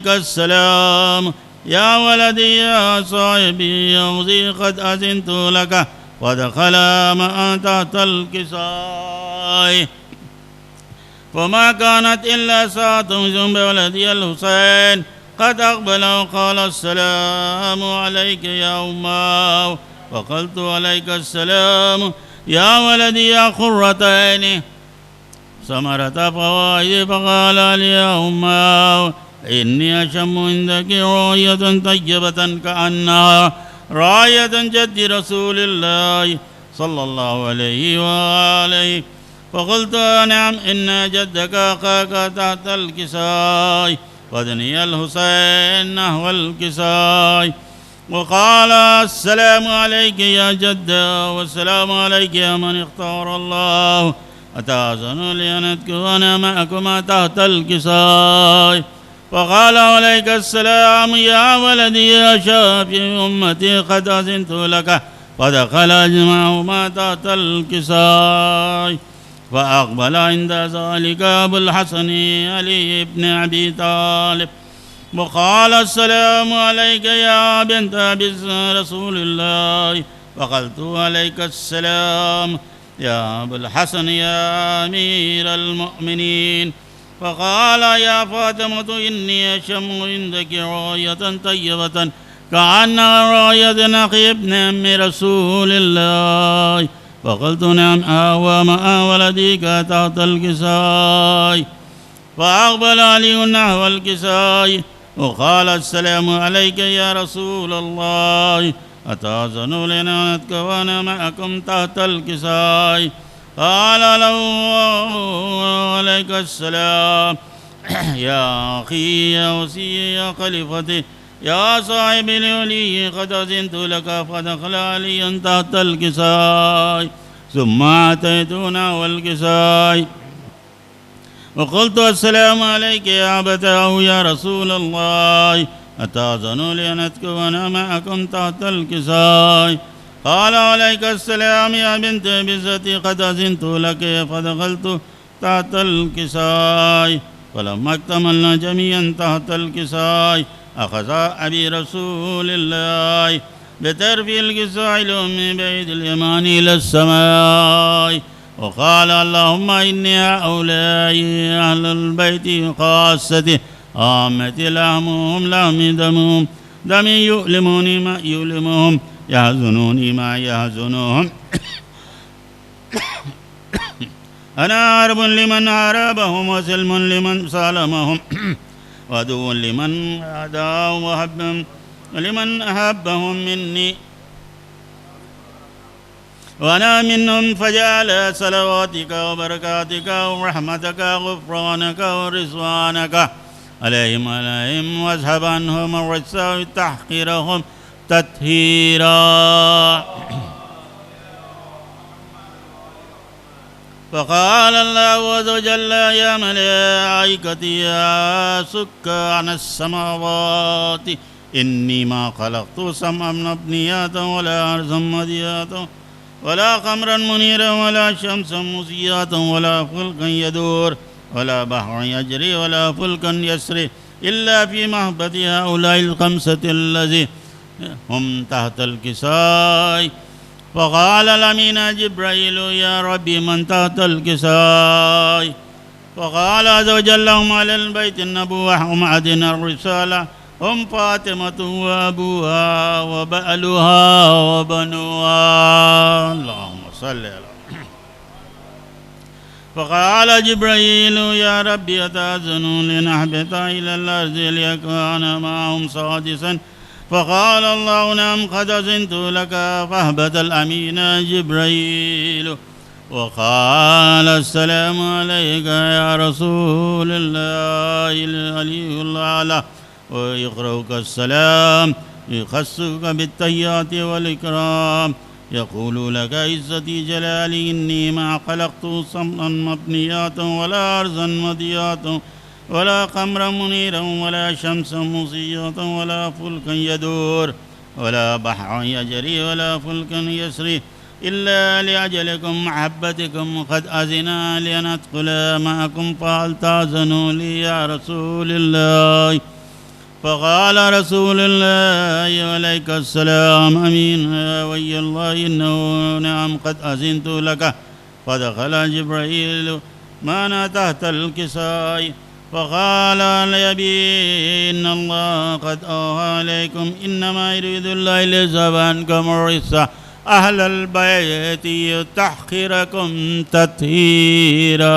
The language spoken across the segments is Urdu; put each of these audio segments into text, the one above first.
عليك السلام يا ولدي يا صاحبي يوزي قد أذنت لك ودخل معه تحت الكساء فما كانت إلا ساعة ثم ولدي الحسين قد أقبل وقال السلام عليك يا أمه وقلت عليك السلام يا ولدي يا قرتين ثمرة فوائد فقال لي يا أمه إني أشم عندك راية طيبة كأنها راية جد رسول الله صلى الله عليه وآله فقلت نعم إن جدك أخاك تحت الكساء ودني الحسين نحو الكساء وقال السلام عليك يا جد والسلام عليك يا من اختار الله أتأذن لي أن أذكر معكما تحت الكساء فقال عليك السلام يا ولدي يا شافي أمتي قد أذنت لك فدخل أجمعهما تحت الكساء فأقبل عند ذلك أبو الحسن علي بن أبي طالب وقال السلام عليك يا بنت رسول الله وقلت عليك السلام يا أبو الحسن يا أمير المؤمنين فقال يا فاطمة إني أشم عندك راية طيبة كأنها راية أخي ابن أم رسول الله فقلت نعم ومع ولديك تحت الكساء فأقبل علي نحو الكساء وقال السلام عليك يا رسول الله أتأذن لنا أن نتكون معكم تحت الكساء قال له عليك السلام يا أخي يا وصي يا خليفتي يا صاحب الولي قد أذنت لك فدخل علي تحت الكساء ثم أتيتنا والكساء وقلت السلام عليك يا أبتاه يا رسول الله أتأذن لي أن أتكون معكم تحت الكساء قال عليك السلام يا بنت بزتي قد أذنت لك فدخلت تحت الكساء فلما اكتملنا جميعا تحت الكساء أخذ أبي رسول الله بطرف الكساء من بيت اليمان إلى السماء وقال اللهم إني هؤلاء أهل البيت خاصتي عامتي لحمهم لحمي دمهم دمي يؤلموني ما يؤلمهم يحزنوني ما يحزنهم أنا عرب لمن عربهم وسلم لمن سالمهم وعدو لمن عاداهم وحبهم ولمن أحبهم مني وأنا منهم فجعل صلواتك وبركاتك ورحمتك وغفرانك ورضوانك عليهم واذهب عنهم الرجس وتحقيرهم تطهيرا فقال الله عز وجل يا ملائكتي سكان السماوات إني ما خلقت سمعا مبنياتا ولا أرضا مدياتا ولا قمرا منيرا ولا شمسا مضياتا ولا فلكا يدور ولا بحر يجري ولا فلكا يسري إلا في محبة هؤلاء الخمسة الذين هم تحت الكساء فقال الأمين جبريل يا ربي من تحت الكساء فقال عز وجل هم على البيت النبوة ومعدن الرسالة هم فاطمة وأبوها وبألها وبنوها اللهم صل على فقال جبريل يا ربي أتأذن لنهبط إلى الأرض ليكون معهم سادسا فقال الله نعم قد أذنت لك فاهبط الأمين جبريل وقال السلام عليك يا رسول الله العلي الأعلى ويقرأك السلام يخصك بالتحيات والإكرام يقول لك عزتي جلالي إني ما خلقت صمتا مبنياتا ولا أرضا مضياتا ولا قمرا منيرا ولا شمسا مضياتا ولا فلكا يدور ولا بحرا يجري ولا فلكا يسري إلا لأجلكم محبتكم قد أذن لي أن أدخل معكم فهل تأذنوا لي يا رسول الله فقال رسول الله عليك السلام أمين وي الله إنه نعم قد أذنت لك. فدخل جبرائيل معنا تحت الكساء فقال لأبي إن الله قد أوحى عليكم إنما يريد الله ليذهب عنكم الرجس أهل البيت يطهركم تطهيرا.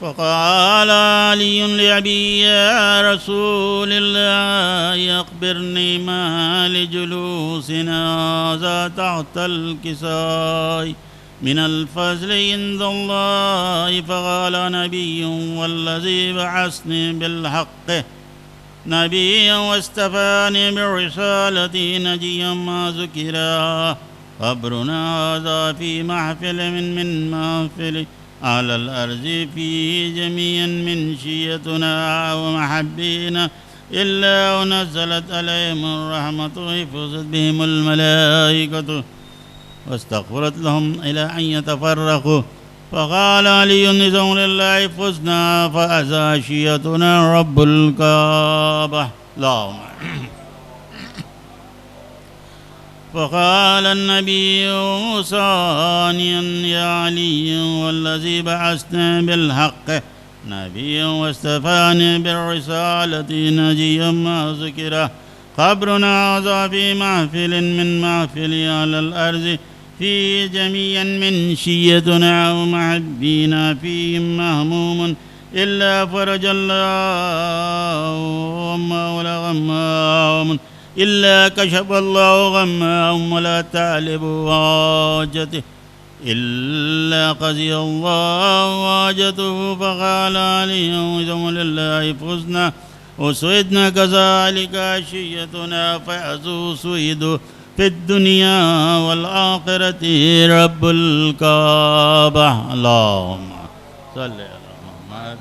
فقال علي لأبي يا رسول الله أخبرني ما لجلوسنا هذا تحت الكساء من الفضل عند الله. فقال نبي والذي بعثني بالحق نبيا واصطفاني بالرسالة نجيا ما ذكرا. قبرنا هذا في محفل من محفل على الأرض فيه جميعا من شيتنا ومحبينا إلا ونزلت عليهم الرحمة وحفظت بهم الملائكة واستغفرت لهم إلى أن يتفرقوا. فقال علي نزول الله فزنا فأزى شيتنا رب الكعبة. اللهم فقال النبي ثانيا يا علي والذي بعثنا بالحق نبيا واصطفاني بالرسالة نجيا ما ذكره. قبرنا هذا في محفل من محفل على الأرض فيه جميعا من شيتنا ومحبينا فيهم مهموم إلا فرج الله ولا غمام إلا كشف الله غمهم ولا تعلب حاجته إلا قضي الله حاجته. فقال علي وذم لله فزنا وسويدنا كذلك عشيتنا فيعزو سويد في الدنيا والآخرة رب الكعبة. اللهم صل على محمد.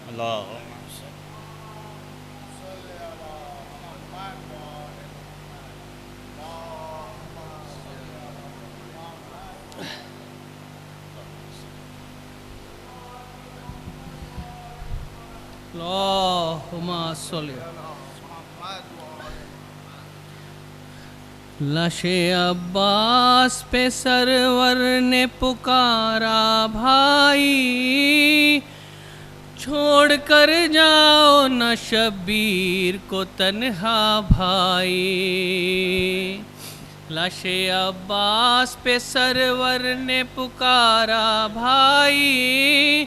اللهم اللهم صل. لش عباس پہ سرور نے پکارا بھائی چھوڑ کر جاؤ نہ شبیر کو تنہا بھائی. لش عباس پہ سرور نے پکارا بھائی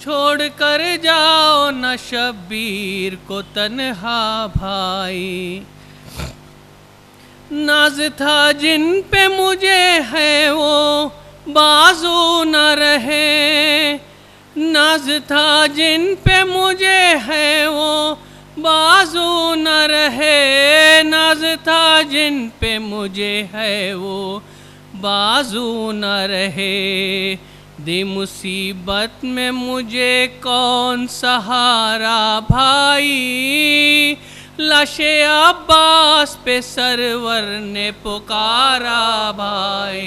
چھوڑ کر جاؤ نہ شبیر کو تنہا بھائی. ناز تھا جن پہ مجھے ہے وہ بازو نہ رہے. ناز تھا جن پہ مجھے ہے وہ بازو نہ رہے. ناز تھا جن پہ مجھے ہے وہ بازو نہ رہے. دی مصیبت میں مجھے کون سہارا بھائی. لاش عباس پہ سرور نے پکارا بھائی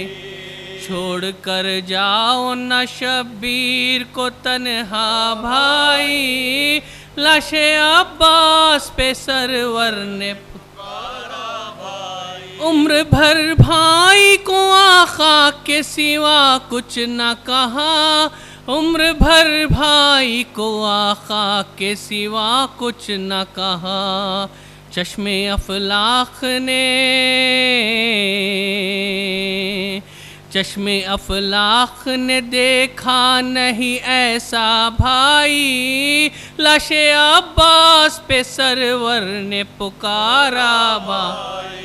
چھوڑ کر جاؤ نہ شبیر کو تنہا بھائی. لاش عباس پہ سرور نے پکارا بھائی. عمر بھر بھائی کو آقا کے سوا کچھ نہ کہا. عمر بھر بھائی کو آقا کے سوا کچھ نہ کہا. چشم افلاق نے دیکھا نہیں ایسا بھائی. لاش عباس پہ سرور نے پکارا بھائی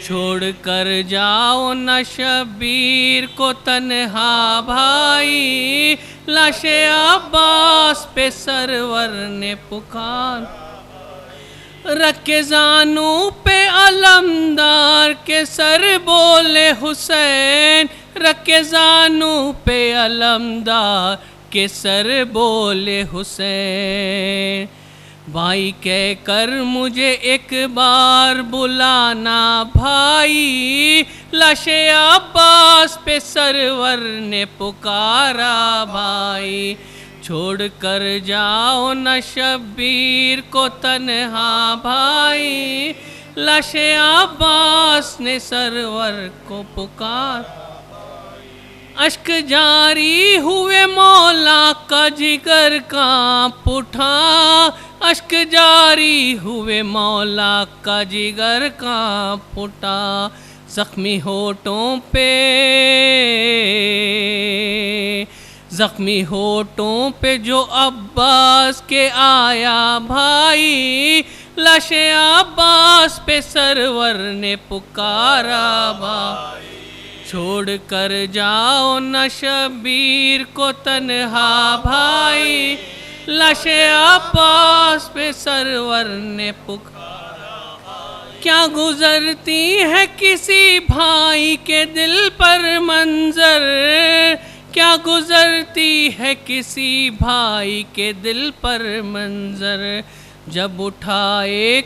چھوڑ کر جاؤ نہ شبیر کو تنہا بھائی. لاش عباس پہ سرور نے پکارا. رکھ زانوں پہ علمدار کے سر بولے حسین. رکھ زانوں پہ علمدار کے سر بولے حسین. بھائی کہہ کر مجھے ایک بار بلانا بھائی، لاش عباس پہ سرور نے پکارا بھائی، چھوڑ کر جاؤ نہ شبیر کو تنہا بھائی، لاش عباس نے سرور کو پکارا۔ اشک جاری ہوئے مولا کا جگر کانپ اٹھا، اشک جاری ہوئے مولا کا جگر کانپ اٹھا، زخمی ہونٹوں پہ جو عباس کے آیا بھائی، لاش عباس پہ سرور نے پکارا بھائی، چھوڑ کر جاؤ نہ شبیر کو تنہا بھائی، لاش عباس پہ سرور نے پکارا۔ کیا گزرتی ہے کسی بھائی کے دل پر منظر، کیا گزرتی ہے کسی بھائی کے دل پر منظر، جب اٹھائے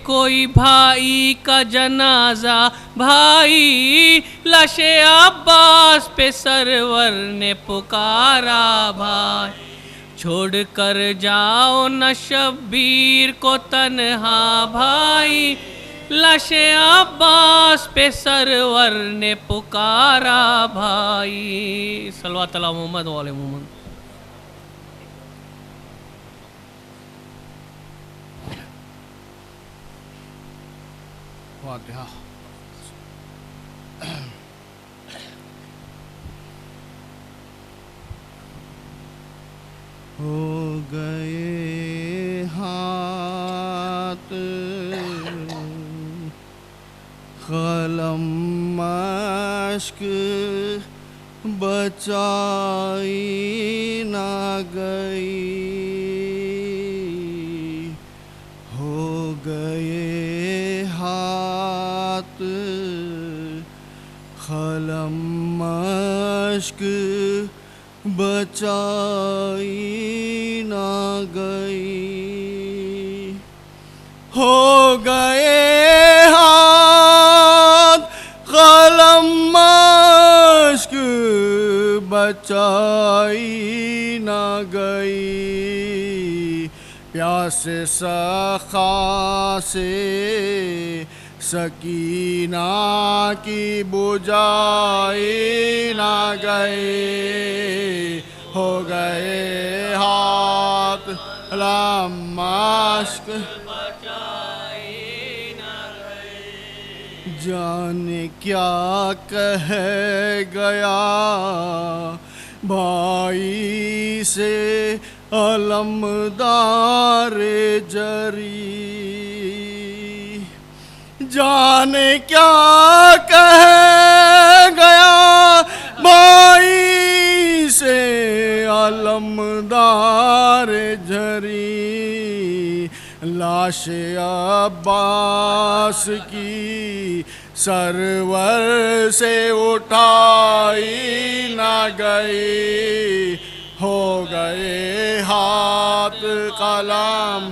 کوئی بھائی کا جنازہ بھائی، لاش عباس پہ سرور نے پکارا بھائی، چھوڑ کر جاؤ نہ شبیر کو تنہا بھائی، لاش عباس پہ سرور نے پکارا بھائی۔ صلوات علی محمد و آل محمد۔ فاتحہ۔ ہو گئے ہاتھ قلم مشق بچائی نہ گئی، ہو گئے ہاتھ قلم مشق بچائی نہ گئی، ہو گئے ہاتھ قلم مشق بچائی نہ گئی، پیاس سخا سے سکینہ کی بجھائی نہ گئی، ہو گئے ہاتھ قلم مشق بچائی نہ گئی، جانے کیا کہہ گیا بھائی سے علمدار جری، جانے کیا کہہ گیا بھائی سے علمدار جری، لاش عباس کی سرور سے اٹھائی نہ گئی، ہو گئے ہاتھ قلم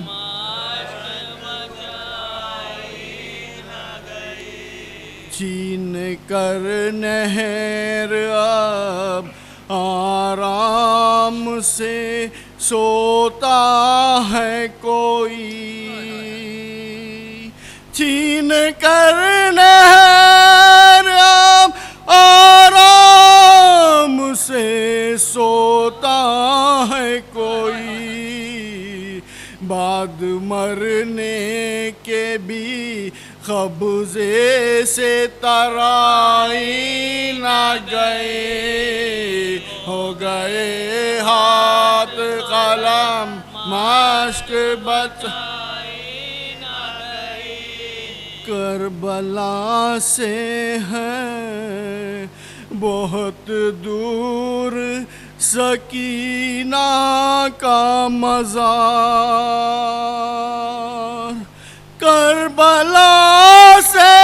چھین کر نہر اب آرام سے سوتا ہے کوئی، چھین کر نہر اب آرام سے سوتا ہے کوئی، بعد مرنے کے بھی قبضے سے ترائی نہ گئے، ہو گئے ہاتھ قلم مشق بچائی نہ گئی، کربلا سے ہے بہت دور سکینہ کا مزار، کربلا سے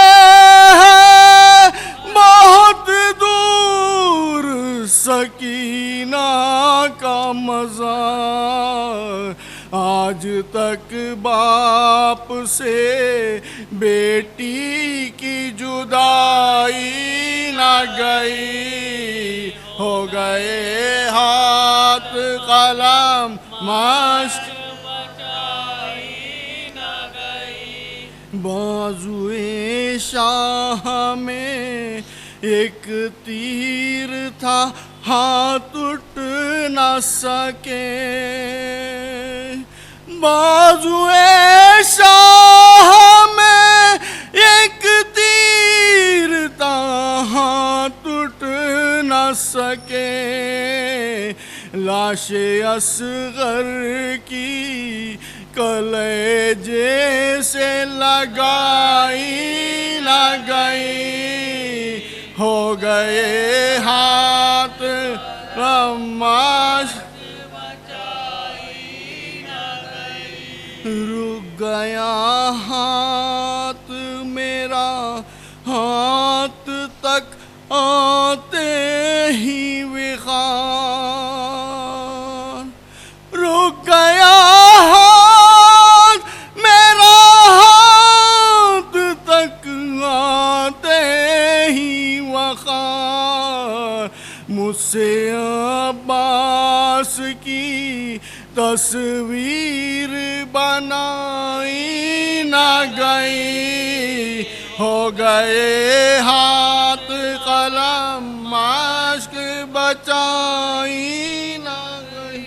ہے بہت دور سکینہ تک باپ سے بیٹی کی جدائی نہ گئی، ہو گئے ہاتھ قلم مشق بازوئے شاہ میں ایک تیر تھا، ہاتھ اٹھ نہ سکے، بازوئے شاہ میں ایک تیر تھا، ہاتھ اٹھ نہ سکے، لاش اصغر کی کلیجے سے لگائی نہ گئی، ہو گئے ہاتھ رماش، رک گیا ہاتھ میرا، ہاتھ تک آتے ہی وقار، رک گیا مجھ سے عباس کی تصویر بنائی نہ گئی، ہو گئے ہاتھ قلم مشق بچائی نہ گئی۔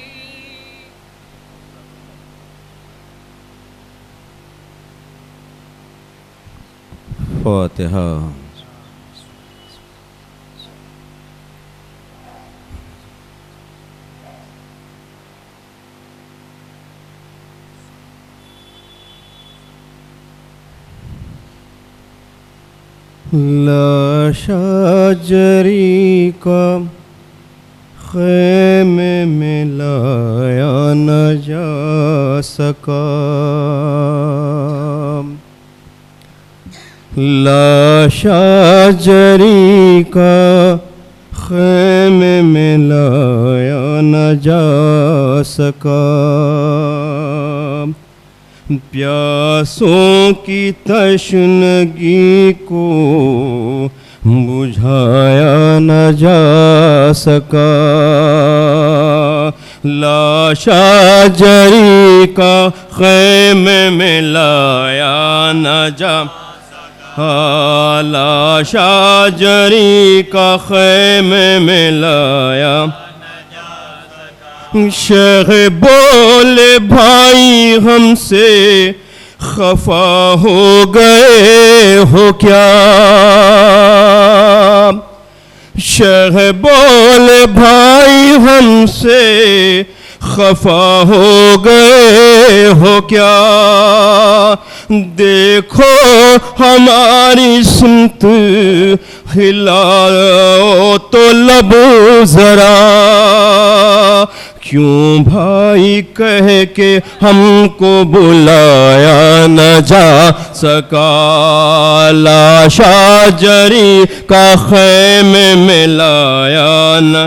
فاتحہ۔ لاشا جری کا خیمے میں لایا نہ جا سکا، لاشا جری کا خیمے میں لایا نہ جا سکا، پیاسوں کی تشنگی کو بجھایا نہ جا سکا، لاشا جری کا خیمے میں لایا نہ جا سکا، لاشا جری کا خیمے میں لایا شیخ بولے بھائی ہم سے خفا ہو گئے ہو کیا، شیخ بولے بھائی ہم سے خفا ہو گئے ہو کیا، دیکھو ہماری سمت ہلاؤ تو لب ذرا، کیوں بھائی کہہ کے ہم کو بلایا نہ جا سکا، لاشا جری کا خیمے میں لایا نہ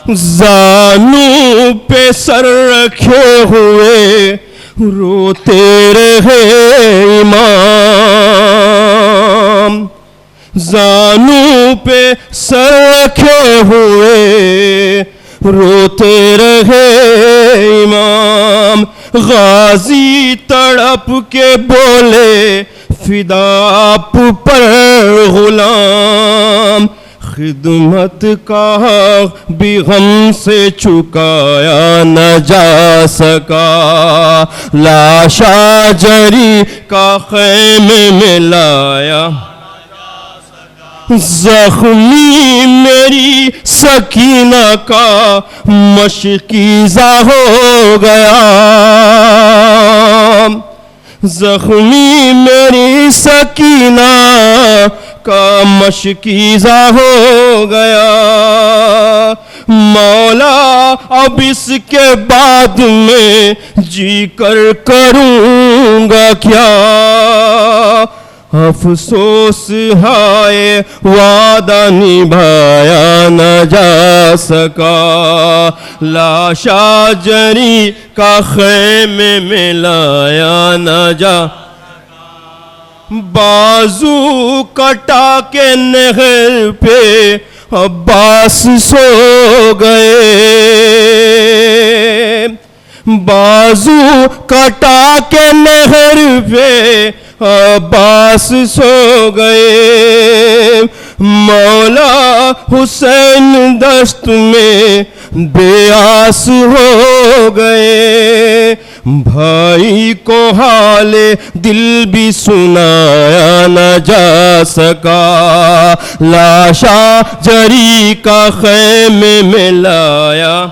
زانوں پہ سر رکھے ہوئے روتے رہے امام، زانوں پہ سر رکھے ہوئے روتے رہے امام، غازی تڑپ کے بولے فدا آپ پر غلام، خدمت کا حق بھی غم سے چکایا نہ جا سکا، لاشا جری کا خیمے میں لایا زخمی میری سکینہ کا مشکیزہ ہو گیا، زخمی میری سکینہ کا مشکیزہ ہو گیا، مولا اب اس کے بعد میں جی کر کروں گا کیا، افسوس ہائے وعدہ نبھایا نہ جا سکا، لاشا جری کا خیمے میں لایا نہ جا، بازو کٹا کے نہر پہ عباس سو گئے، بازو کٹا کے نہر پہ عباس سو گئے، مولا حسین دست میں بے آس ہو گئے، بھائی کو حال دل بھی سنایا نہ جا سکا، لاشا جری کا خیمے میں لایا،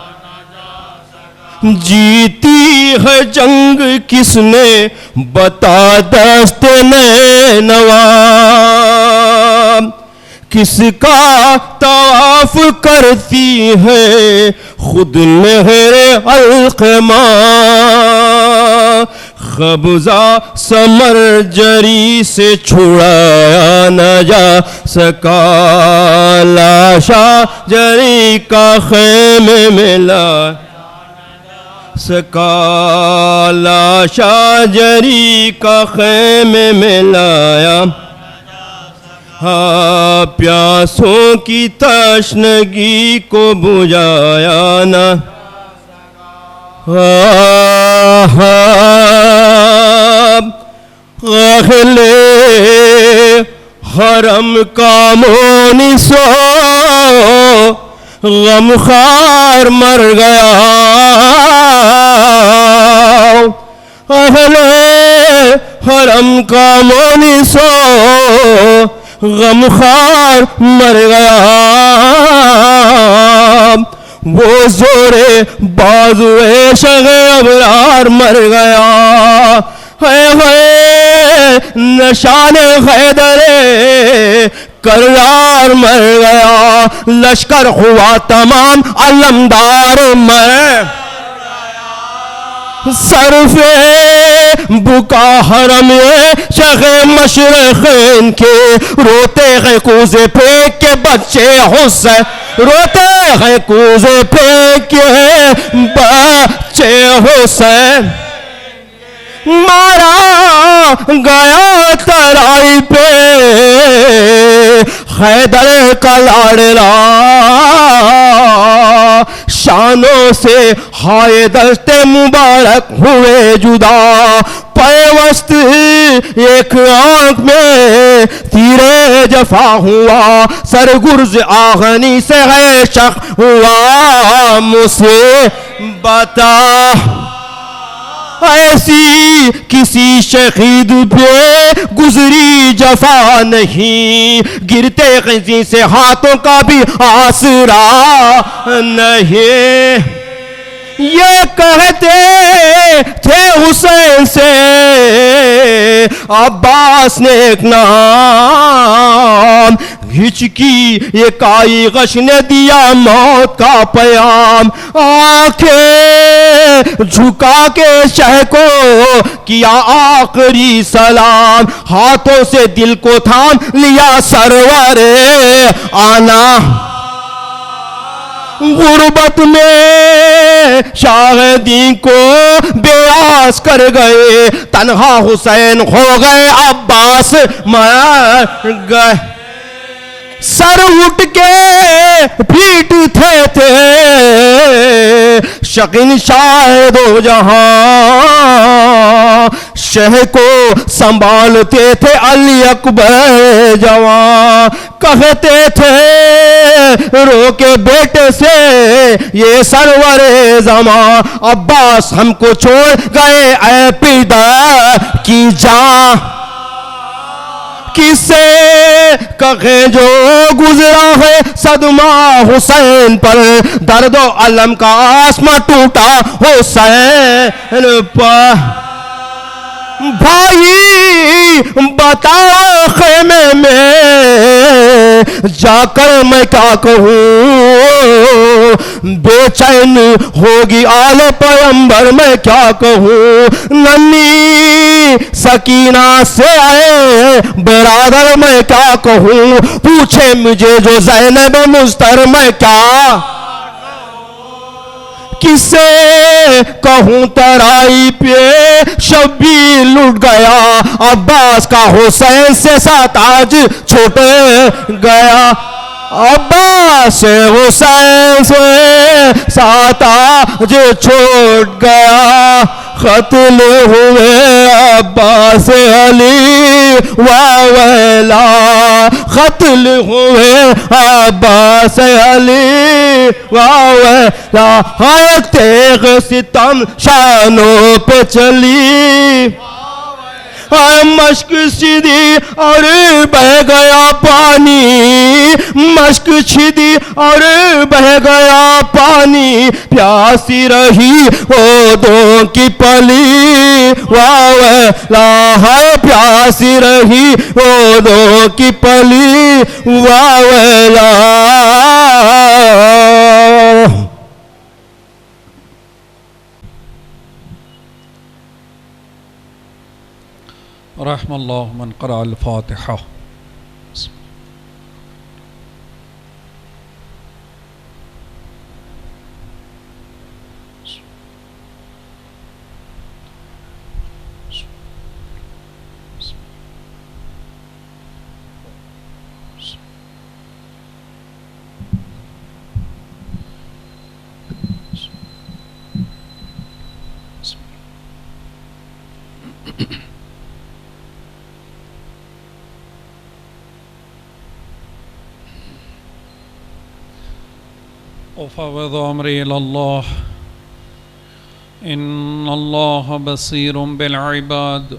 جیتی ہے جنگ کس نے بتا دست نینوا، کس کا طواف کرتی ہے خود مہر القما، قبضہ سمر جری سے چھڑایا نہ جا سکا، لاشا جری کا خیمے میں لا سکا، لاشا جری کا خیمے میں لایا، ہاں پیاسوں کی تشنگی کو بجھایا نہ، اہل حرم کا مونسو غم خار مر گیا، اہل حرم کا مونسو غم خار مر گیا، وہ زورے بازوے شغ ابرار مر گیا، نشان حیدر کرار مر گیا، لشکر ہوا تمام علمدار مر، صرف بکا حرم شیخ مشرقین کے، روتے ہیں کوزے پھینک کے بچے حسین، روتے ہیں کوزے پھینک کے بچے حسین، مارا گیا ترائی پہ حیدر کا لاڈلا، شانوں سے ہائے دست مبارک ہوئے جدا، پیوست ایک آنکھ میں تیرے جفا ہوا، سرگرز آہنی سے ہے شق ہوا، مجھے بتا ایسی کسی شہید پہ گزری جفا نہیں، گرتے غزی سے ہاتھوں کا بھی آسرا نہیں، یہ کہتے تھے حسین سے عباس نے ایک نام، ہچکی ایک آئی غش نے دیا موت کا پیام، آنکھیں جھکا کے شہ کو کیا آخری سلام، ہاتھوں سے دل کو تھام لیا سرور آنا، غربت میں شاہدین کو بے آس کر گئے، تنہا حسین ہو گئے، عباس مر گئے، سر اٹھ کے پیٹتے تھے شقین شاہد و جہاں، شہ کو سنبھالتے تھے علی اکبر جوان، کہتے تھے رو کے بیٹے سے یہ سرور زمان، عباس ہم کو چھوڑ گئے اے پیدا کی جان، کسے کہیں جو گزرا ہے صدمہ حسین پر، درد و علم کا آسماں ٹوٹا حسین پر، بھائی بتا خیمے میں جا کر میں کیا کہوں، بے چین ہوگی آل پیغمبر میں کیا کہوں. ننھی سکینہ سے آئے برادر میں کیا کہوں, پوچھے مجھے جو زینب مستر میں کیا کسے کہوں. ترائی پہ شبیر لٹ گیا, عباس کا حسین سے ساتاج چھوٹ گیا. عباس سے حسین سے ساتاج چھوٹ گیا. قتل ہوئے عباس علی ویلا, قتل ہوئے عباس علی ویلا. ہائے تیغ ستم شانوں پہ چلی, مشک سیدھی اور بہ گیا پانی, مشک چھدی اور بہ گیا پانی. پیاسی رہی عودوں کی پلی واویلا, ہے پیاسی رہی عودوں کی پلی واویلا. رحم اللہ من قرأ الفاتحہ. وفوض امری الی اللہ ان اللہ بصیر بالعباد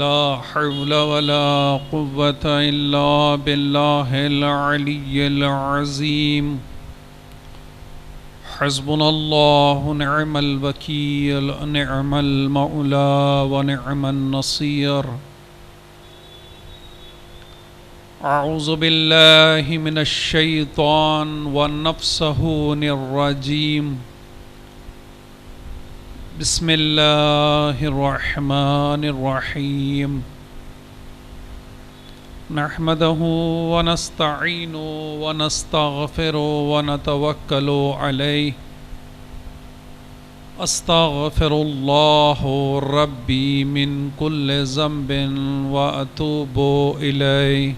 لا حول ولا قوة الا باللہ العلی العظیم. حسبنا اللہ نعم الوکیل نعم المولا ونعم النصیر. اعوذ باللہ من الشیطان ونفسہ الرجیم. بسم اللہ الرحمن الرحیم. نحمدہ ونستعین ونستغفر ونتوکل علیہ. استغفر اللہ ربی من کل ذنب واتوب الیہ.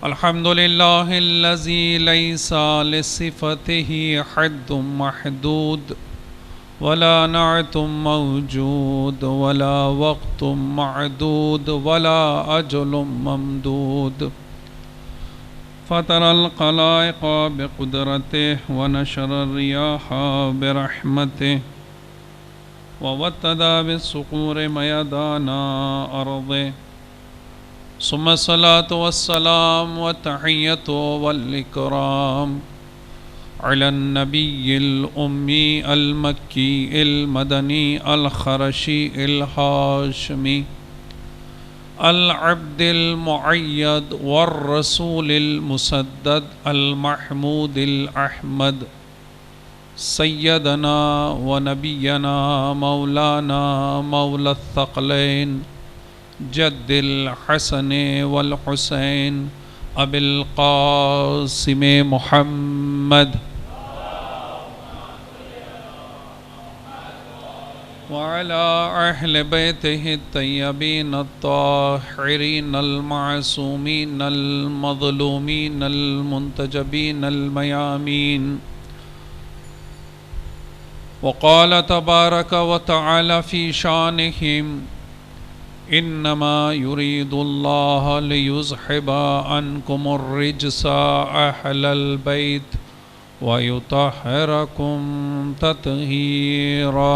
الحمد للہ الذی لیس لصفته حد محدود ولا نعت موجود ولا وقت معدود ولا اجل ممدود. فطر الخلائق بقدرته ونشر الرياح برحمته ووتد بالصقور ميدان أرضه. ثم الصلاة والسلام والتحية والإكرام على النبي الأمي المكي المدني الخرشي الهاشمي العبد المعيد والرسول المسدد المحمود الأحمد سيدنا ونبينا مولانا مولى الثقلين جد الحسن والحسين أبي القاسم محمد وعلى أهل بيته الطيبين الطاهرين المعصومين المظلومين المنتجبين الميامين. وقال تبارك وتعالى في شانهم انما يريد الله ليذهب عنكم الرجس اهل البيت ويطهركم تطهيرا.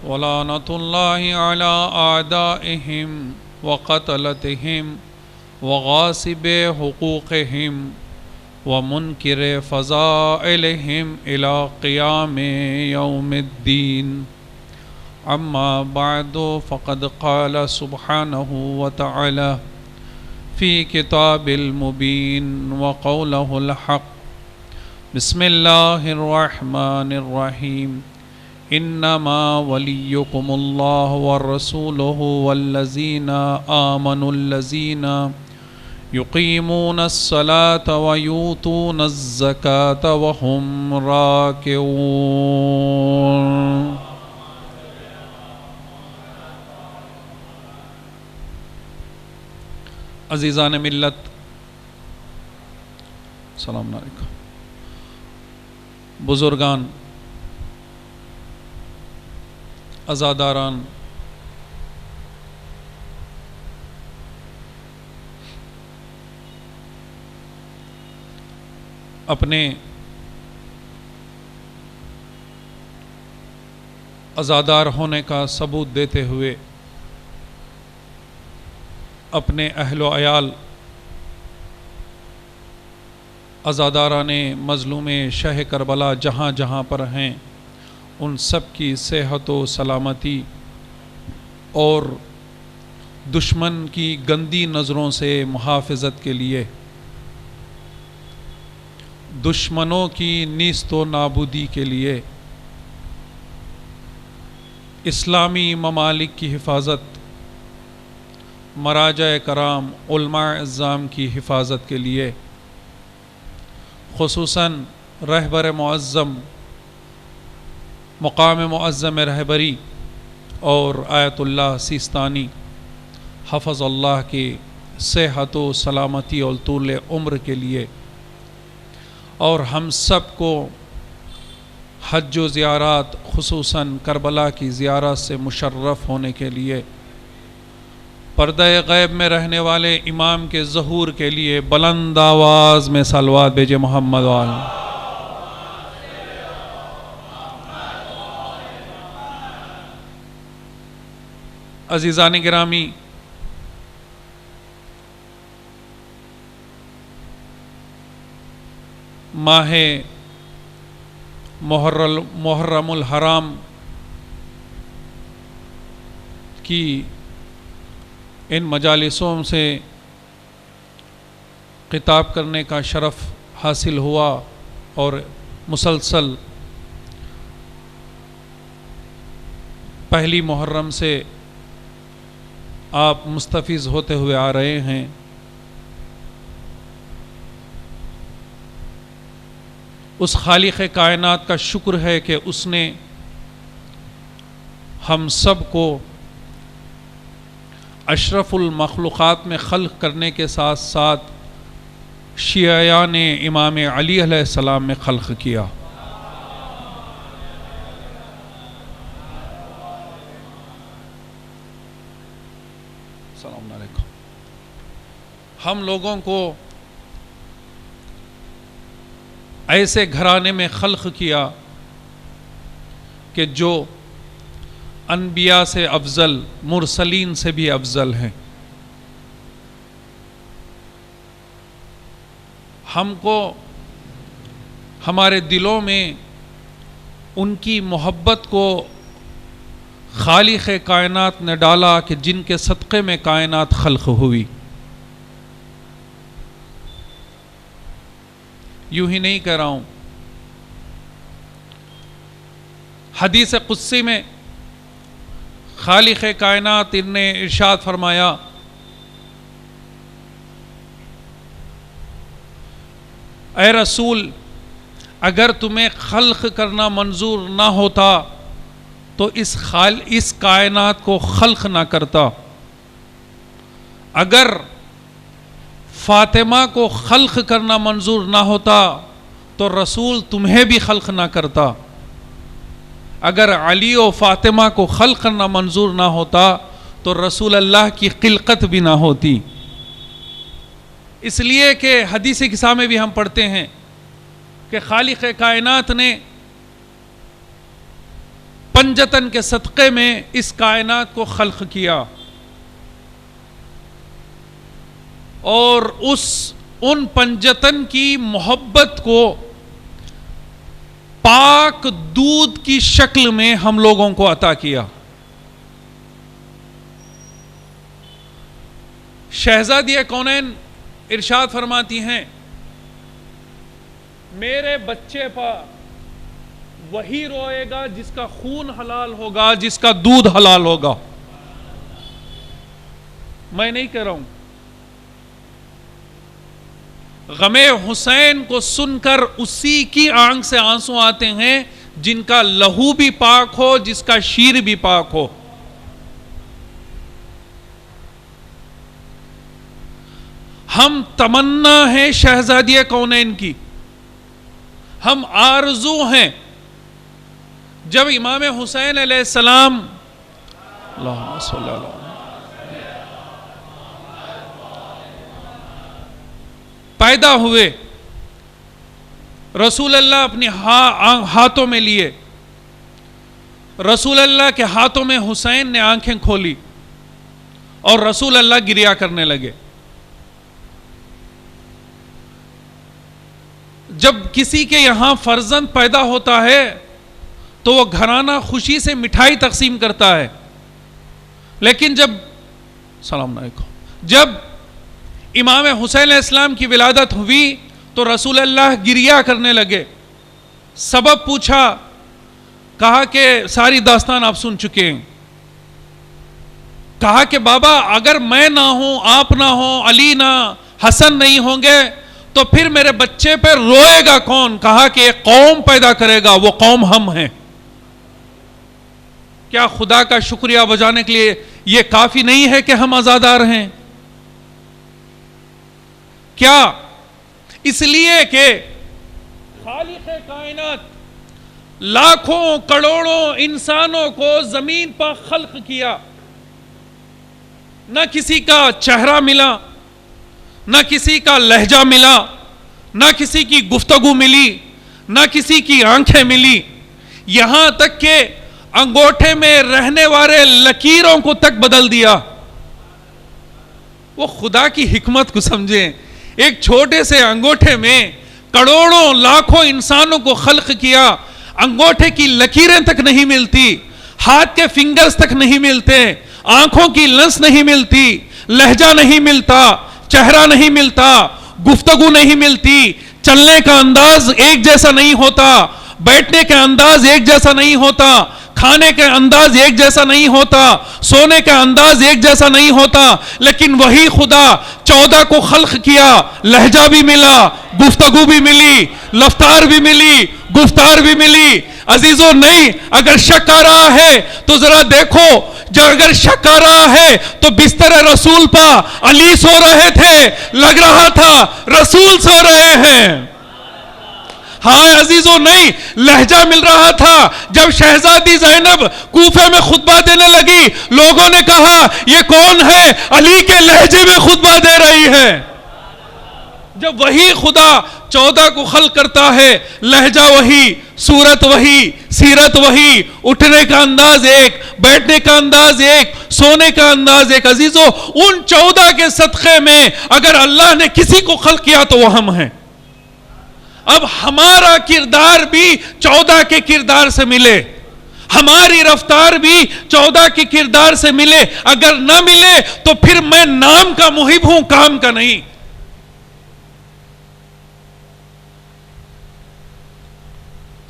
ولعنة الله على أعدائهم وقتلتهم وغاصب حقوقهم ومنكر فضائلهم إلى قيام يوم الدين. أما بعد فقد قال سبحانه وتعالى في كتاب المبين وقوله الحق بسم الله الرحمن الرحيم إنما وليكم الله ورسوله والذين آمنوا الذين يقيمون الصلاة ويؤتون الزكاة وهم راكعون. عزیزان ملت، السلام علیکم. بزرگان، عزاداران، اپنے عزادار ہونے کا ثبوت دیتے ہوئے اپنے اہل و عیال عزاداران مظلوم شہ کربلا جہاں جہاں پر ہیں ان سب کی صحت و سلامتی اور دشمن کی گندی نظروں سے محافظت کے لیے، دشمنوں کی نیست و نابودی کے لیے، اسلامی ممالک کی حفاظت، مراجع کرام علماء اعظام کی حفاظت کے لیے، خصوصاً رہبر معظم مقام معظم رہبری اور آیت اللہ سیستانی حفظ اللہ کی صحت و سلامتی اور طول عمر کے لیے، اور ہم سب کو حج و زیارات خصوصاً کربلا کی زیارت سے مشرف ہونے کے لیے، پردہ غیب میں رہنے والے امام کے ظہور کے لیے بلند آواز میں صلوات بھیجے محمد وآلہ. عزیزان گرامی، ماہ محرم الحرام کی ان مجالسوں سے خطاب کرنے کا شرف حاصل ہوا اور مسلسل پہلی محرم سے آپ مستفیض ہوتے ہوئے آ رہے ہیں. اس خالق کائنات کا شکر ہے کہ اس نے ہم سب کو اشرف المخلوقات میں خلق کرنے کے ساتھ ساتھ شیعیان امام علی علیہ السلام میں خلق کیا. السلام علیکم. ہم لوگوں کو ایسے گھرانے میں خلق کیا کہ جو انبیاء سے افضل، مرسلین سے بھی افضل ہیں. ہم کو ہمارے دلوں میں ان کی محبت کو خالق کائنات نے ڈالا کہ جن کے صدقے میں کائنات خلق ہوئی. یوں ہی نہیں کہہ رہا ہوں، حدیث قدسی میں خالق کائنات نے ارشاد فرمایا، اے رسول، اگر تمہیں خلق کرنا منظور نہ ہوتا تو اس کائنات کو خلق نہ کرتا. اگر فاطمہ کو خلق کرنا منظور نہ ہوتا تو رسول تمہیں بھی خلق نہ کرتا. اگر علی و فاطمہ کو خلق کرنا منظور نہ ہوتا تو رسول اللہ کی خلقت بھی نہ ہوتی. اس لیے کہ حدیث قدسی میں بھی ہم پڑھتے ہیں کہ خالق کائنات نے پنجتن کے صدقے میں اس کائنات کو خلق کیا، اور ان پنجتن کی محبت کو پاک دودھ کی شکل میں ہم لوگوں کو عطا کیا. شہزادی کونین ارشاد فرماتی ہیں میرے بچے پر وہی روئے گا جس کا خون حلال ہوگا، جس کا دودھ حلال ہوگا. میں نہیں کہہ رہا ہوں. غم حسین کو سن کر اسی کی آنکھ سے آنسو آتے ہیں جن کا لہو بھی پاک ہو، جس کا شیر بھی پاک ہو. ہم تمنا ہیں شہزادی کونین کی، ہم آرزو ہیں جب امام حسین علیہ السلام اللہم صلی اللہ پیدا ہوئے، رسول اللہ اپنے ہاتھوں میں لیے، رسول اللہ کے ہاتھوں میں حسین نے آنکھیں کھولی اور رسول اللہ گریا کرنے لگے. جب کسی کے یہاں فرزند پیدا ہوتا ہے تو وہ گھرانہ خوشی سے مٹھائی تقسیم کرتا ہے، لیکن جب امام حسین علیہ السلام کی ولادت ہوئی تو رسول اللہ گریا کرنے لگے. سبب پوچھا، کہا کہ ساری داستان آپ سن چکے ہیں. کہا کہ بابا اگر میں نہ ہوں، آپ نہ ہوں، علی نہ حسن نہیں ہوں گے تو پھر میرے بچے پہ روئے گا کون؟ کہا کہ ایک قوم پیدا کرے گا، وہ قوم ہم ہیں. کیا خدا کا شکریہ بجانے کے لیے یہ کافی نہیں ہے کہ ہم آزادار ہیں؟ کیا اس لیے کہ خالق کائنات لاکھوں کروڑوں انسانوں کو زمین پر خلق کیا، نہ کسی کا چہرہ ملا، نہ کسی کا لہجہ ملا، نہ کسی کی گفتگو ملی، نہ کسی کی آنکھیں ملی، یہاں تک کہ انگوٹھے میں رہنے والے لکیروں کو تک بدل دیا. وہ خدا کی حکمت کو سمجھیں. ایک چھوٹے سے انگوٹھے میں کروڑوں لاکھوں انسانوں کو خلق کیا، انگوٹھے کی لکیریں تک نہیں ملتی، ہاتھ کے فنگرز تک نہیں ملتے، آنکھوں کی لنس نہیں ملتی، لہجہ نہیں ملتا، چہرہ نہیں ملتا، گفتگو نہیں ملتی، چلنے کا انداز ایک جیسا نہیں ہوتا، بیٹھنے کا انداز ایک جیسا نہیں ہوتا، کھانے کا انداز ایک جیسا نہیں ہوتا، سونے کا انداز ایک جیسا نہیں ہوتا. لیکن وہی خدا 14 کو خلق کیا، لہجہ بھی ملا، گفتگو بھی ملی، لفتار بھی ملی، گفتار بھی ملی. عزیزو نہیں، اگر شک آ رہا ہے تو ذرا دیکھو، جو اگر شک آ رہا ہے تو بستر رسول پا علی سو رہے تھے، لگ رہا تھا رسول سو رہے ہیں. ہاں عزیزو نہیں، لہجہ مل رہا تھا. جب شہزادی زینب کوفے میں خطبہ دینے لگی، لوگوں نے کہا یہ کون ہے؟ علی کے لہجے میں خطبہ دے رہی ہے. جب وہی خدا 14 کو خلق کرتا ہے، لہجہ وہی، صورت وہی، سیرت وہی، اٹھنے کا انداز ایک، بیٹھنے کا انداز ایک، سونے کا انداز ایک. عزیزو ان 14 کے صدقے میں اگر اللہ نے کسی کو خلق کیا تو وہ ہم ہیں. اب ہمارا کردار بھی 14 کے کردار سے ملے، ہماری رفتار بھی 14 کے کردار سے ملے. اگر نہ ملے تو پھر میں نام کا محب ہوں، کام کا نہیں.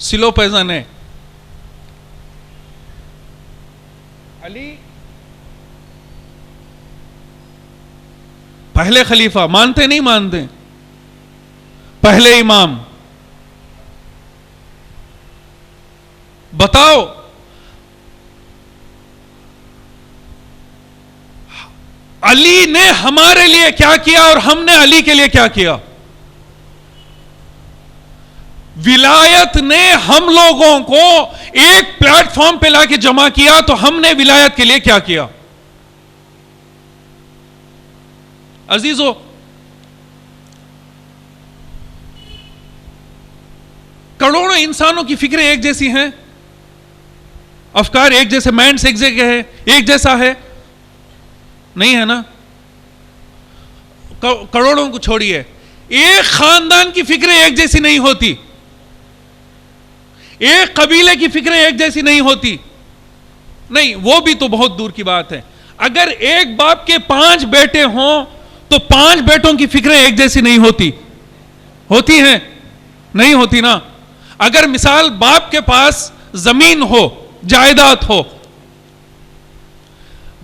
سلو پیزن ہے علی پہلے خلیفہ، مانتے نہیں مانتے؟ پہلے امام. بتاؤ علی نے ہمارے لیے کیا کیا اور ہم نے علی کے لیے کیا کیا؟ ولایت نے ہم لوگوں کو ایک پلیٹ فارم پہ لا کے جمع کیا تو ہم نے ولایت کے لیے کیا کیا؟ عزیزو کروڑوں انسانوں کی فکریں ایک جیسی ہیں، افکار ایک جیسے، مائنڈس ایک جگہ ہے، ایک جیسا ہے نہیں ہے نا؟ کروڑوں کو چھوڑیے، ایک خاندان کی فکریں ایک جیسی نہیں ہوتی، ایک قبیلے کی فکریں ایک جیسی نہیں ہوتی. نہیں، وہ بھی تو بہت دور کی بات ہے. اگر ایک باپ کے 5 بیٹے ہوں تو 5 بیٹوں کی فکریں ایک جیسی نہیں ہوتی ہیں؟ نہیں ہوتی نا. اگر مثال باپ کے پاس زمین ہو، جائیداد ہو،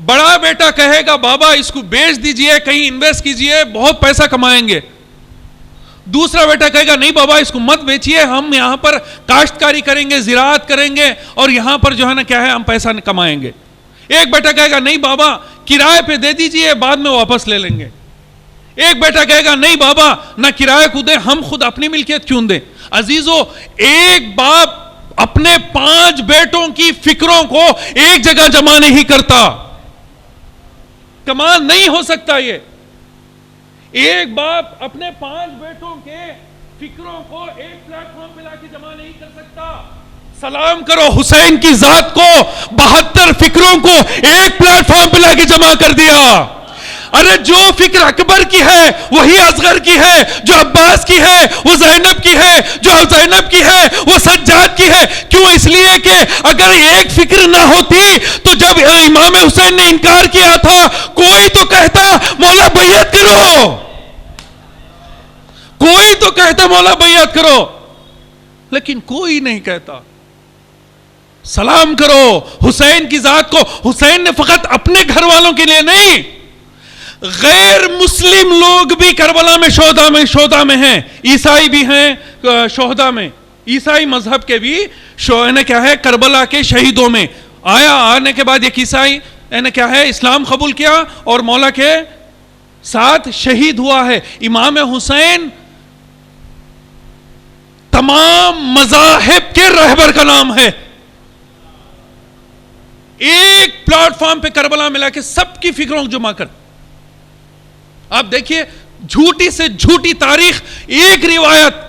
بڑا بیٹا کہے گا بابا اس کو بیچ دیجئے، کہیں انویسٹ کیجئے، بہت پیسہ کمائیں گے. دوسرا بیٹا کہے گا نہیں بابا اس کو مت بیچیے، ہم یہاں پر کاشتکاری کریں گے، زراعت کریں گے، اور یہاں پر جو ہے نا کیا ہے ہم پیسہ کمائیں گے. ایک بیٹا کہے گا نہیں بابا کرائے پہ دے دیجئے، بعد میں واپس لے لیں گے. ایک بیٹا کہے گا نہیں بابا نہ کرائے کو دیں، ہم خود اپنی ملکیت کیوں دیں. عزیزو، ایک باپ اپنے 5 بیٹوں کی فکروں کو ایک جگہ جمع نہیں کرتا. کمال نہیں ہو سکتا. یہ ایک باپ اپنے 5 بیٹوں کے فکروں کو ایک پلیٹ فارم پہ لا کے جمع نہیں کر سکتا. سلام کرو حسین کی ذات کو، 72 فکروں کو ایک پلیٹ فارم پہ لا کے جمع کر دیا. ارے جو فکر اکبر کی ہے وہی اصغر کی ہے، جو عباس کی ہے وہ زینب کی ہے، جو زینب کی ہے وہ سجاد کی ہے. کیوں؟ اس لیے کہ اگر ایک فکر نہ ہوتی تو جب امام حسین نے انکار کیا تھا کوئی تو کہتا مولا بیعت کرو، کوئی تو کہتا مولا بیعت کرو، لیکن کوئی نہیں کہتا. سلام کرو حسین کی ذات کو. حسین نے فقط اپنے گھر والوں کے لیے نہیں، غیر مسلم لوگ بھی کربلا میں شہداء میں ہیں، عیسائی بھی ہیں شہداء میں. عیسائی مذہب کے بھی کیا ہے کربلا کے شہیدوں میں آنے کے بعد ایک عیسائی کیا ہے اسلام قبول کیا اور مولا کے ساتھ شہید ہوا ہے. امام حسین تمام مذاہب کے رہبر کا نام ہے. ایک پلیٹ فارم پہ کربلا ملا کے سب کی فکروں کو جمع کر. آپ دیکھیے جھوٹی سے جھوٹی تاریخ، ایک روایت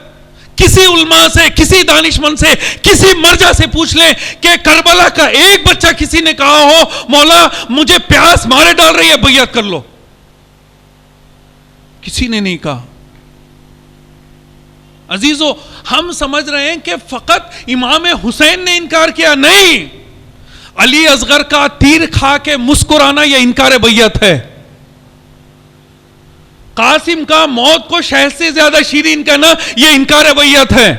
کسی علماء سے، کسی دانشمند سے، کسی مرجع سے پوچھ لیں کہ کربلا کا ایک بچہ کسی نے کہا ہو مولا مجھے پیاس مارے ڈال رہی ہے بیعت کر لو. کسی نے نہیں کہا. عزیزو، ہم سمجھ رہے ہیں کہ فقط امام حسین نے انکار کیا، نہیں. علی اصغر کا تیر کھا کے مسکرانا یہ انکار بیعت ہے. قاسم کا موت کو شہد سے زیادہ شیرین کہنا یہ انکار بیعت ہے.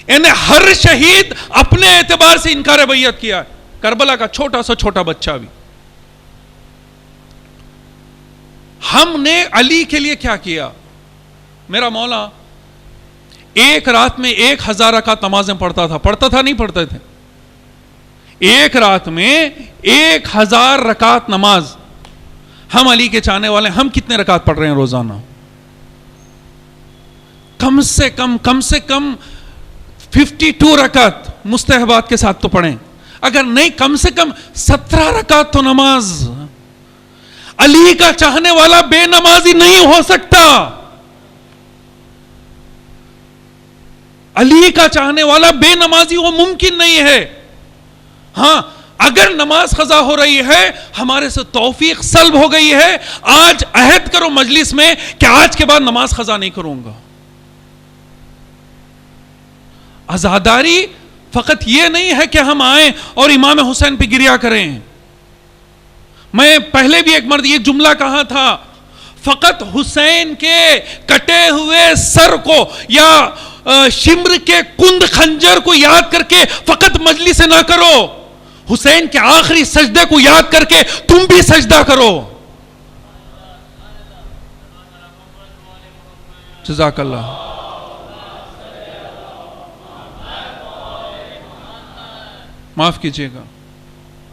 یعنی ہر شہید اپنے اعتبار سے انکار بیعت کیا. کربلا کا چھوٹا سا چھوٹا بچہ بھی. ہم نے علی کے لیے کیا کیا؟ میرا مولا ایک رات میں 1000 رکعت نمازیں پڑھتا تھا نہیں پڑھتے تھے؟ ایک رات میں 1000 رکعت نماز. ہم علی کے چاہنے والے ہم کتنے رکعت پڑھ رہے ہیں روزانہ؟ کم سے کم 52 رکعت مستحبات کے ساتھ تو پڑھیں. اگر نہیں کم سے کم 17 رکعت تو نماز. علی کا چاہنے والا بے نمازی نہیں ہو سکتا. علی کا چاہنے والا بے نمازی وہ ممکن نہیں ہے. ہاں اگر نماز قضا ہو رہی ہے ہمارے سے توفیق سلب ہو گئی ہے، آج عہد کرو مجلس میں کہ آج کے بعد نماز قضا نہیں کروں گا. عزاداری فقط یہ نہیں ہے کہ ہم آئیں اور امام حسین پہ گریا کریں. میں پہلے بھی ایک جملہ کہا تھا، فقط حسین کے کٹے ہوئے سر کو یا شمر کے کند خنجر کو یاد کر کے فقط مجلس نہ کرو، حسین کے آخری سجدے کو یاد کر کے تم بھی سجدہ کرو. جزاک اللہ. معاف کیجئے گا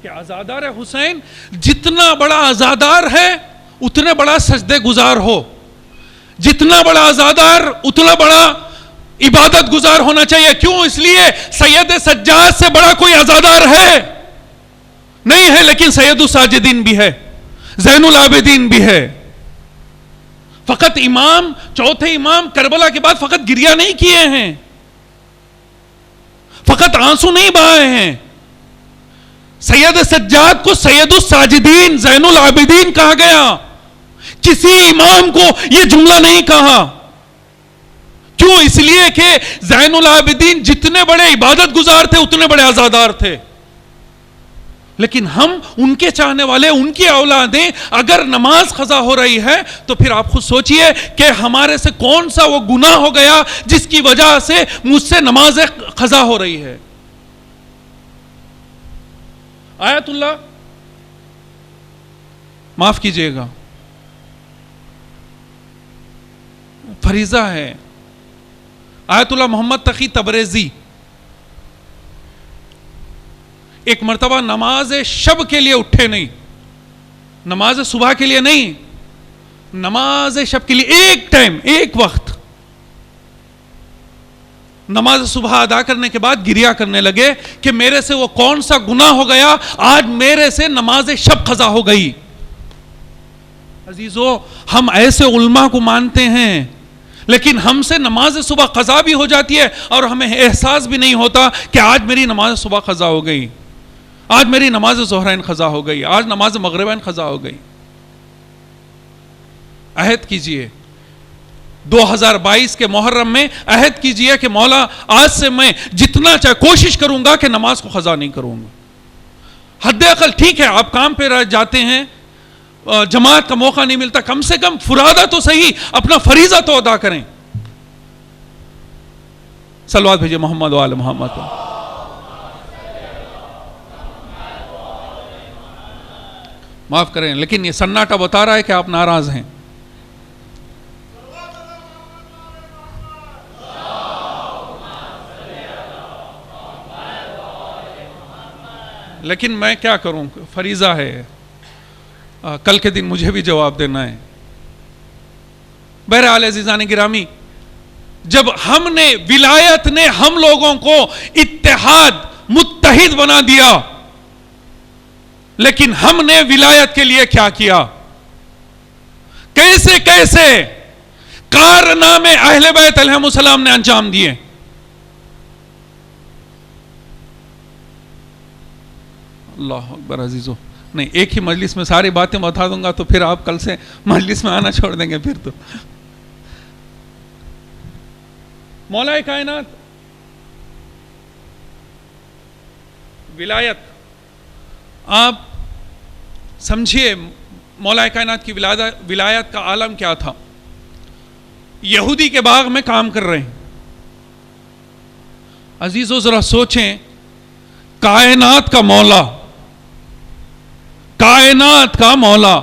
کہ عزادار حسین جتنا بڑا عزادار ہے اتنے بڑا سجدے گزار ہو، جتنا بڑا عزادار اتنا بڑا عبادت گزار ہونا چاہیے. کیوں؟ اس لیے سید سجاد سے بڑا کوئی عزادار ہے نہیں ہے، لیکن سید الساجدین بھی ہے، زین العابدین بھی ہے. فقط امام، چوتھے امام کربلا کے بعد فقط گریہ نہیں کیے ہیں، فقط آنسو نہیں بہائے ہیں. سید سجاد کو سید الساجدین، زین العابدین کہا گیا. کسی امام کو یہ جملہ نہیں کہا. کیوں؟ اس لیے کہ زین العابدین جتنے بڑے عبادت گزار تھے اتنے بڑے عزادار تھے. لیکن ہم ان کے چاہنے والے، ان کی اولادیں اگر نماز قضا ہو رہی ہے تو پھر آپ خود سوچئے کہ ہمارے سے کون سا وہ گناہ ہو گیا جس کی وجہ سے مجھ سے نماز قضا ہو رہی ہے. آیت اللہ معاف کیجئے گا، فریضہ ہے. آیت اللہ محمد تقی تبریزی ایک مرتبہ نماز شب کے لیے اٹھے نہیں، نماز صبح کے لیے نہیں، نماز شب کے لیے ایک ٹائم، ایک وقت نماز صبح ادا کرنے کے بعد گریہ کرنے لگے کہ میرے سے وہ کون سا گناہ ہو گیا، آج میرے سے نماز شب قضا ہو گئی. عزیزو، ہم ایسے علماء کو مانتے ہیں لیکن ہم سے نماز صبح قضا بھی ہو جاتی ہے اور ہمیں احساس بھی نہیں ہوتا کہ آج میری نماز صبح قضا ہو گئی، آج میری نماز ظہرین قضا ہو گئی، آج نماز مغربین قضا ہو گئی. عہد کیجئے 2022 کے محرم میں عہد کیجئے کہ مولا آج سے میں جتنا چاہے کوشش کروں گا کہ نماز کو قضا نہیں کروں گا. حد اقل ٹھیک ہے آپ کام پہ جاتے ہیں، جماعت کا موقع نہیں ملتا، کم سے کم فرادہ تو صحیح اپنا فریضہ تو ادا کریں. صلوات بھیجئے محمد و آل محمد. معاف کریں لیکن یہ سناٹا بتا رہا ہے کہ آپ ناراض ہیں. لیکن میں کیا کروں، فریضہ ہے، کل کے دن مجھے بھی جواب دینا ہے. بہرحال عزیزان گرامی، جب ہم نے ولایت نے ہم لوگوں کو اتحاد متحد بنا دیا، لیکن ہم نے ولایت کے لیے کیا کیا، کیسے کیسے کارنامے اہل بیت علیہم السلام نے انجام دیے. اللہ اکبر. عزیزو، نہیں ایک ہی مجلس میں ساری باتیں بتا دوں گا تو پھر آپ کل سے مجلس میں آنا چھوڑ دیں گے. پھر تو مولا کائنات ولایت، آپ سمجھیے مولا کائنات کی ولایت کا عالم کیا تھا. یہودی کے باغ میں کام کر رہے ہیں. عزیزو ذرا سوچیں، کائنات کا مولا، کائنات کا مولا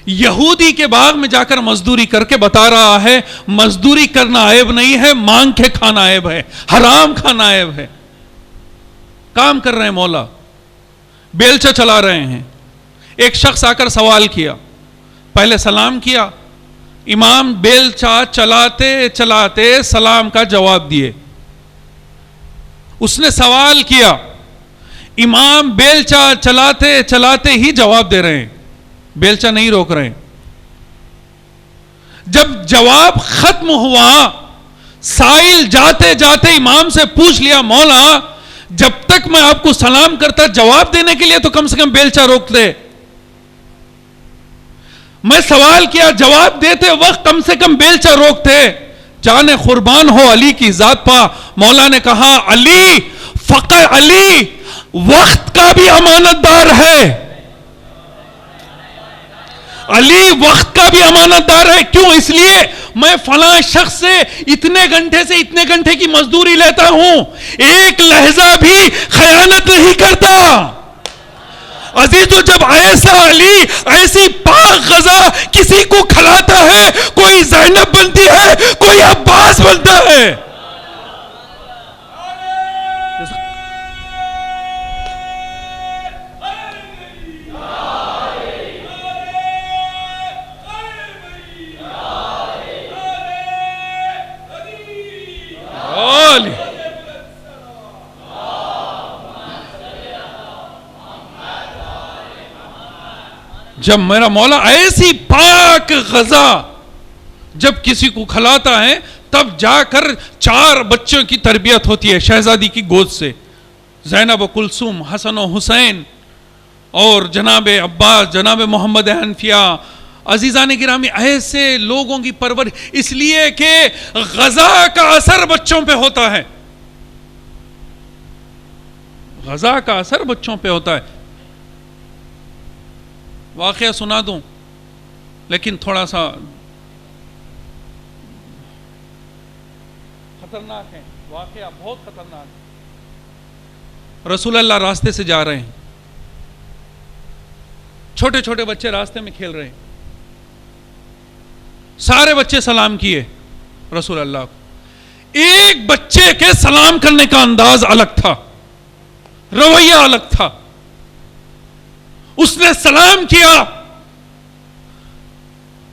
یہودی کے باغ میں جا کر مزدوری کر کے بتا رہا ہے مزدوری کرنا عیب نہیں ہے، مانگ کے کھانا عیب ہے، حرام کھانا عیب ہے. کام کر رہے ہیں مولا، بیلچہ چلا رہے ہیں. ایک شخص آ کر سوال کیا، پہلے سلام کیا. امام بیلچہ چلاتے چلاتے سلام کا جواب دیے. اس نے سوال کیا، امام بیلچہ چلاتے چلاتے ہی جواب دے رہے ہیں، بیلچہ نہیں روک رہے ہیں. جب جواب ختم ہوا، سائل جاتے جاتے امام سے پوچھ لیا، مولا جب تک میں آپ کو سلام کرتا جواب دینے کے لیے تو کم سے کم بیلچہ روکتے، میں سوال کیا جواب دیتے وقت کم سے کم بیلچہ روکتے. جانے قربان ہو علی کی ذات پا. مولا نے کہا، علی فقط علی وقت کا بھی امانت دار ہے، علی وقت کا بھی امانت دار ہے. کیوں؟ اس لیے میں فلاں شخص سے اتنے گھنٹے سے اتنے گھنٹے کی مزدوری لیتا ہوں، ایک لہجہ بھی خیانت نہیں کرتا. عزیزو، جب ایسا علی ایسی پاک غذا کسی کو کھلاتا ہے، کوئی زینب بنتی ہے، کوئی عباس بنتا ہے. جب میرا مولا ایسی پاک غذا جب کسی کو کھلاتا ہے تب جا کر 4 بچوں کی تربیت ہوتی ہے شہزادی کی گود سے، زینب و کلثوم، حسن و حسین اور جناب عباس، جناب محمد حنفیہ. عزیزان گرامی، ایسے لوگوں کی پرورش، اس لیے کہ غذا کا اثر بچوں پہ ہوتا ہے. غذا کا اثر بچوں پہ ہوتا ہے. واقعہ سنا دوں لیکن تھوڑا سا خطرناک ہے, واقعہ بہت خطرناک ہے. رسول اللہ راستے سے جا رہے ہیں, چھوٹے چھوٹے بچے راستے میں کھیل رہے ہیں. سارے بچے سلام کیے رسول اللہ کو. ایک بچے کے سلام کرنے کا انداز الگ تھا, رویہ الگ تھا. اس نے سلام کیا,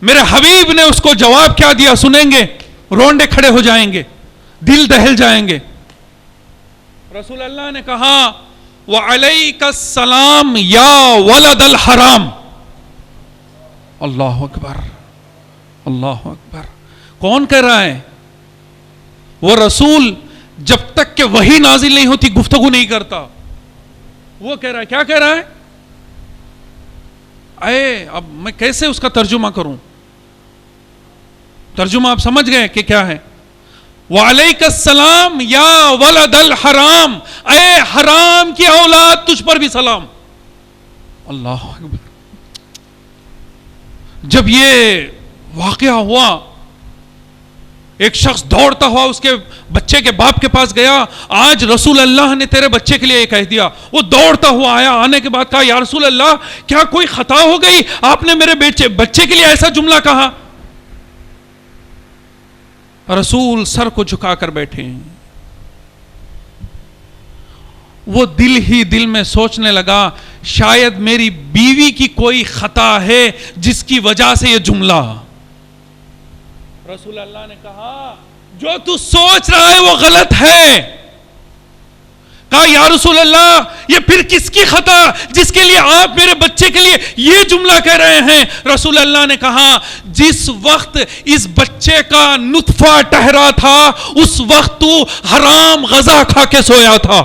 میرے حبیب نے اس کو جواب کیا دیا سنیں گے, رونڈے کھڑے ہو جائیں گے, دل دہل جائیں گے. رسول اللہ نے کہا وعلیک السلام یا ولد الحرام. اللہ اکبر, اللہ اکبر. کون کہہ رہا ہے؟ وہ رسول جب تک کہ وحی نازل نہیں ہوتی گفتگو نہیں کرتا. وہ کہہ رہا ہے, کیا کہہ رہا ہے؟ اب میں کیسے اس کا ترجمہ کروں؟ ترجمہ آپ سمجھ گئے کہ کیا ہے؟ وعلیک السلام یا ولد الحرام, اے حرام کی اولاد تجھ پر بھی سلام. اللہ اکبر. جب یہ واقعہ ہوا, ایک شخص دوڑتا ہوا اس کے بچے کے باپ کے پاس گیا, آج رسول اللہ نے تیرے بچے کے لیے یہ کہہ دیا. وہ دوڑتا ہوا آیا, آنے کے بعد کہا یا رسول اللہ کیا کوئی خطا ہو گئی, آپ نے میرے بچے کے لیے ایسا جملہ کہا. رسول سر کو جھکا کر بیٹھے ہیں. وہ دل ہی دل میں سوچنے لگا شاید میری بیوی کی کوئی خطا ہے جس کی وجہ سے یہ جملہ. رسول اللہ نے کہا جو تو سوچ رہا ہے وہ غلط ہے. کہا یا رسول اللہ یہ پھر کس کی خطا جس کے لیے آپ میرے بچے کے لیے یہ جملہ کہہ رہے ہیں؟ رسول اللہ نے کہا جس وقت اس بچے کا نطفہ ٹھہرا تھا اس وقت تو حرام غذا کھا کے سویا تھا.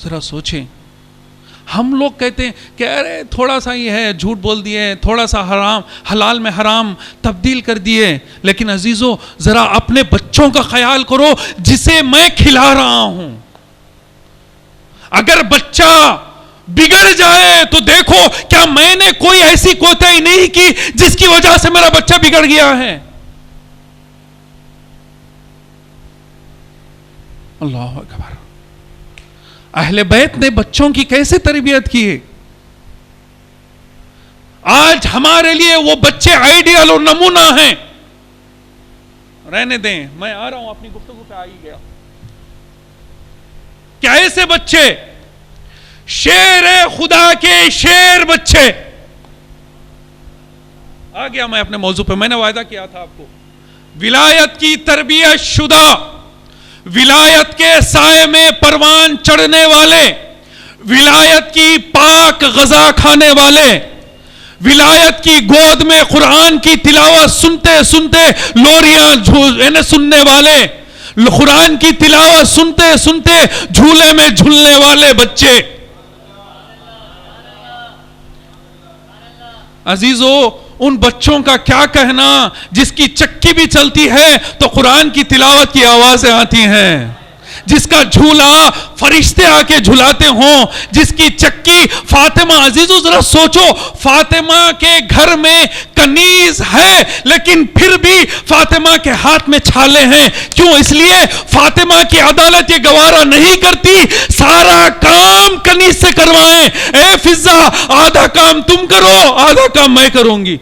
ذرا سوچیں, ہم لوگ کہتے ہیں کہ ارے تھوڑا سا ہی ہے, جھوٹ بول دیے, تھوڑا سا حرام حلال میں حرام تبدیل کر دیے. لیکن عزیزو ذرا اپنے بچوں کا خیال کرو جسے میں کھلا رہا ہوں. اگر بچہ بگڑ جائے تو دیکھو کیا میں نے کوئی ایسی کوتاہی نہیں کی جس کی وجہ سے میرا بچہ بگڑ گیا ہے. اللہ اکبر. اہل بیت نے بچوں کی کیسے تربیت کی ہے. آج ہمارے لیے وہ بچے آئیڈیل اور نمونہ ہیں. رہنے دیں, میں آ رہا ہوں, اپنی گفتگو پہ آ ہی گیا. کیا ایسے بچے شیر خدا کے شیر بچے. آ گیا میں اپنے موضوع پہ. میں نے وعدہ کیا تھا آپ کو, ولایت کی تربیت شدہ, ولایت کے سائے میں پروان چڑھنے والے, ولایت کی پاک غذا کھانے والے, ولایت کی گود میں قرآن کی تلاوت سنتے سنتے لوریاں سننے والے, قرآن کی تلاوت سنتے سنتے جھولے میں جھولنے والے بچے. عزیزو ان بچوں کا کیا کہنا جس کی چکی بھی چلتی ہے تو قرآن کی تلاوت کی آوازیں آتی ہیں, جس کا جھولا فرشتے آ کے جھلاتے ہوں, جس کی چکی فاطمہ. عزیزو ذرا سوچو, فاطمہ کے گھر میں کنیز ہے لیکن پھر بھی فاطمہ کے ہاتھ میں چھالے ہیں. کیوں؟ اس لیے فاطمہ کی عدالت یہ گوارا نہیں کرتی سارا کام کنیز سے کروائیں. اے فضہ آدھا کام تم کرو آدھا کام میں کروں گی.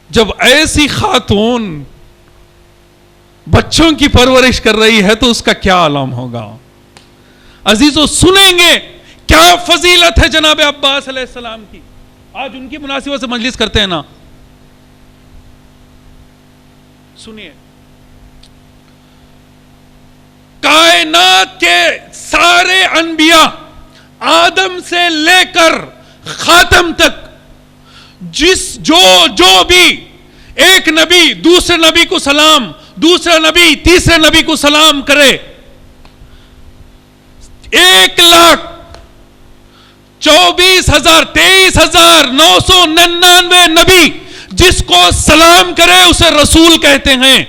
جب ایسی خاتون بچوں کی پرورش کر رہی ہے تو اس کا کیا عالم ہوگا. عزیزو سنیں گے کیا فضیلت ہے جناب عباس علیہ السلام کی. آج ان کی مناسبت سے مجلس کرتے ہیں نا. سنیے, کائنات کے سارے انبیاء آدم سے لے کر خاتم تک جو بھی ایک نبی دوسرے نبی کو سلام, دوسرا نبی تیسرے نبی کو سلام کرے, 1,24,000 23,999 نبی جس کو سلام کرے اسے رسول کہتے ہیں،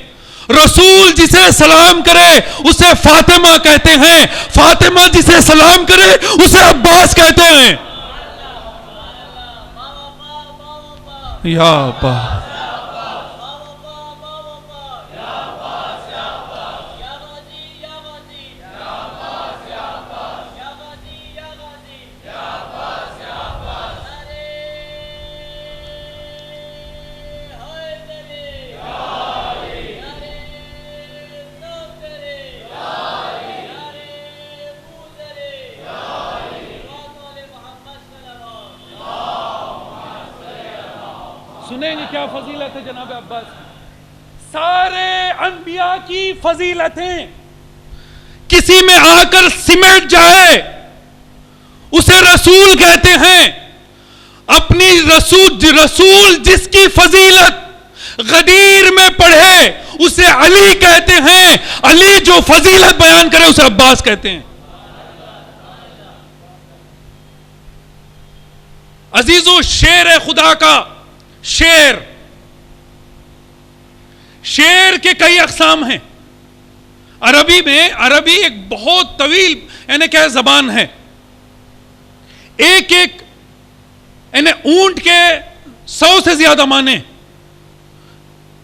رسول جسے سلام کرے اسے فاطمہ کہتے ہیں، فاطمہ جسے سلام کرے اسے عباس کہتے ہیں. یا با سنیں گے کیا فضیلت ہے جناب عباس کی؟ سارے انبیاء کی فضیلتیں کسی میں آ کر سمٹ جائے اسے رسول کہتے ہیں. اپنی رسول جس کی فضیلت غدیر میں پڑھے اسے علی کہتے ہیں، علی جو فضیلت بیان کرے اسے عباس کہتے ہیں. عزیزو، شیر خدا کا شیر کے کئی اقسام ہیں. عربی ایک بہت طویل یعنی کیا زبان ہے. ایک یعنی اونٹ کے 100 سے زیادہ معنی.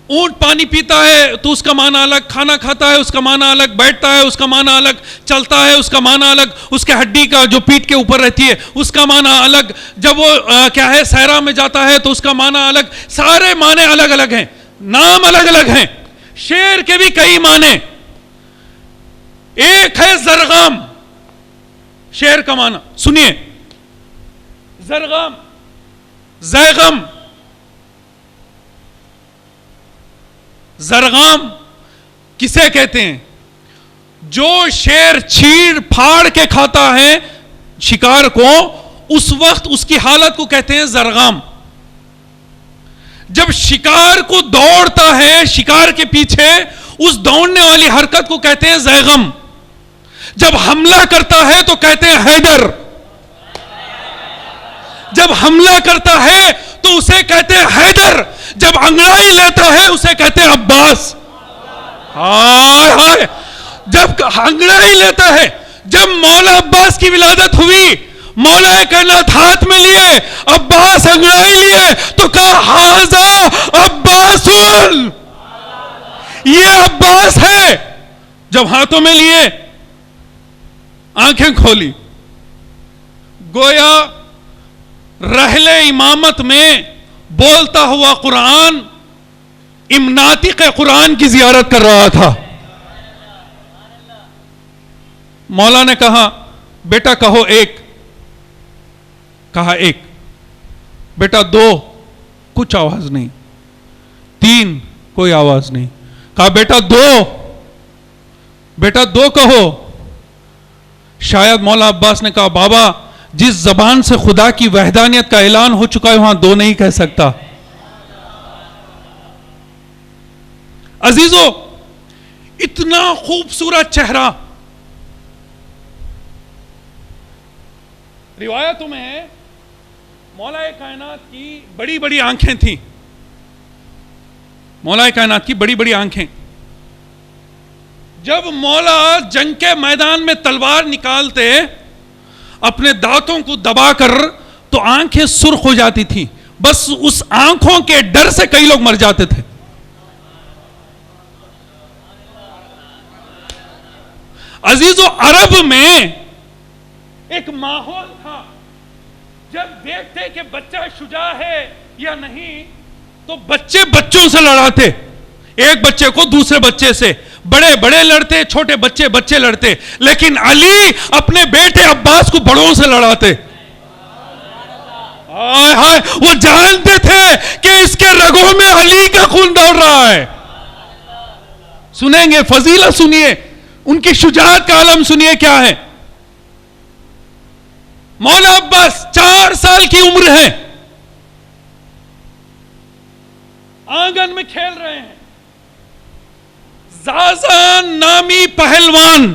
اونٹ پانی پیتا ہے تو اس کا معنی الگ، کھانا کھاتا ہے اس کا معنی الگ، بیٹھتا ہے اس کا معنی الگ، چلتا ہے اس کا معنی الگ، اس کے ہڈی کا جو پیٹ کے اوپر رہتی ہے اس کا معنی الگ، جب وہ کیا ہے صحرا میں جاتا ہے تو اس کا معنی الگ. سارے معنی الگ الگ ہیں، نام الگ الگ ہیں. شیر کے بھی کئی معنی. ایک ہے زرغام، شیر کا معنی سنیے. زرغام، زیغم. زرغام کسے کہتے ہیں؟ جو شیر چیڑ پھاڑ کے کھاتا ہے شکار کو، اس وقت اس کی حالت کو کہتے ہیں زرغام. جب شکار کو دوڑتا ہے شکار کے پیچھے، اس دوڑنے والی حرکت کو کہتے ہیں زیغم. جب حملہ کرتا ہے تو کہتے ہیں حیدر. جب حملہ کرتا ہے تو اسے کہتے ہیں حیدر. جب انگڑائی لیتا ہے اسے کہتے ہیں عباس. ہائے ہائے، جب انگڑائی لیتا ہے. جب مولا عباس کی ولادت ہوئی، مولا کائنات ہاتھ میں لیے، عباس انگڑائی لیے تو کہا ہاذا عباس، یہ عباس ہے. جب ہاتھوں میں لیے، آنکھیں کھولی، گویا رحل امامت میں بولتا ہوا قرآن امناطق قرآن کی زیارت کر رہا تھا. مولا نے کہا بیٹا کہو ایک. کہا ایک. بیٹا دو، کچھ آواز نہیں. تین، کوئی آواز نہیں. کہا بیٹا دو. بیٹا دو کہو. شاید مولا عباس نے کہا بابا جس زبان سے خدا کی وحدانیت کا اعلان ہو چکا ہے وہاں دو نہیں کہہ سکتا. عزیزو، اتنا خوبصورت چہرہ. روایتوں میں ہے مولا کائنات کی بڑی بڑی آنکھیں تھیں. مولا کائنات کی بڑی بڑی آنکھیں. جب مولا جنگ کے میدان میں تلوار نکالتے اپنے دانتوں کو دبا کر تو آنکھیں سرخ ہو جاتی تھی. بس اس آنکھوں کے ڈر سے کئی لوگ مر جاتے تھے. عزیزو، عرب میں ایک ماحول تھا، جب دیکھتے کہ بچہ شجاع ہے یا نہیں تو بچے بچوں سے لڑاتے. ایک بچے کو دوسرے بچے سے، بڑے بڑے لڑتے، چھوٹے بچے بچے لڑتے. لیکن علی اپنے بیٹے عباس کو بڑوں سے لڑاتے. ہائے ہائے، وہ جانتے تھے کہ اس کے رگوں میں علی کا خون دوڑ رہا ہے. سنیں گے فضیلت، سنیے ان کی شجاعت کا عالم سنیے کیا ہے. مولا عباس 4 سال کی عمر ہے، آنگن میں کھیل رہے ہیں. زازان نامی پہلوان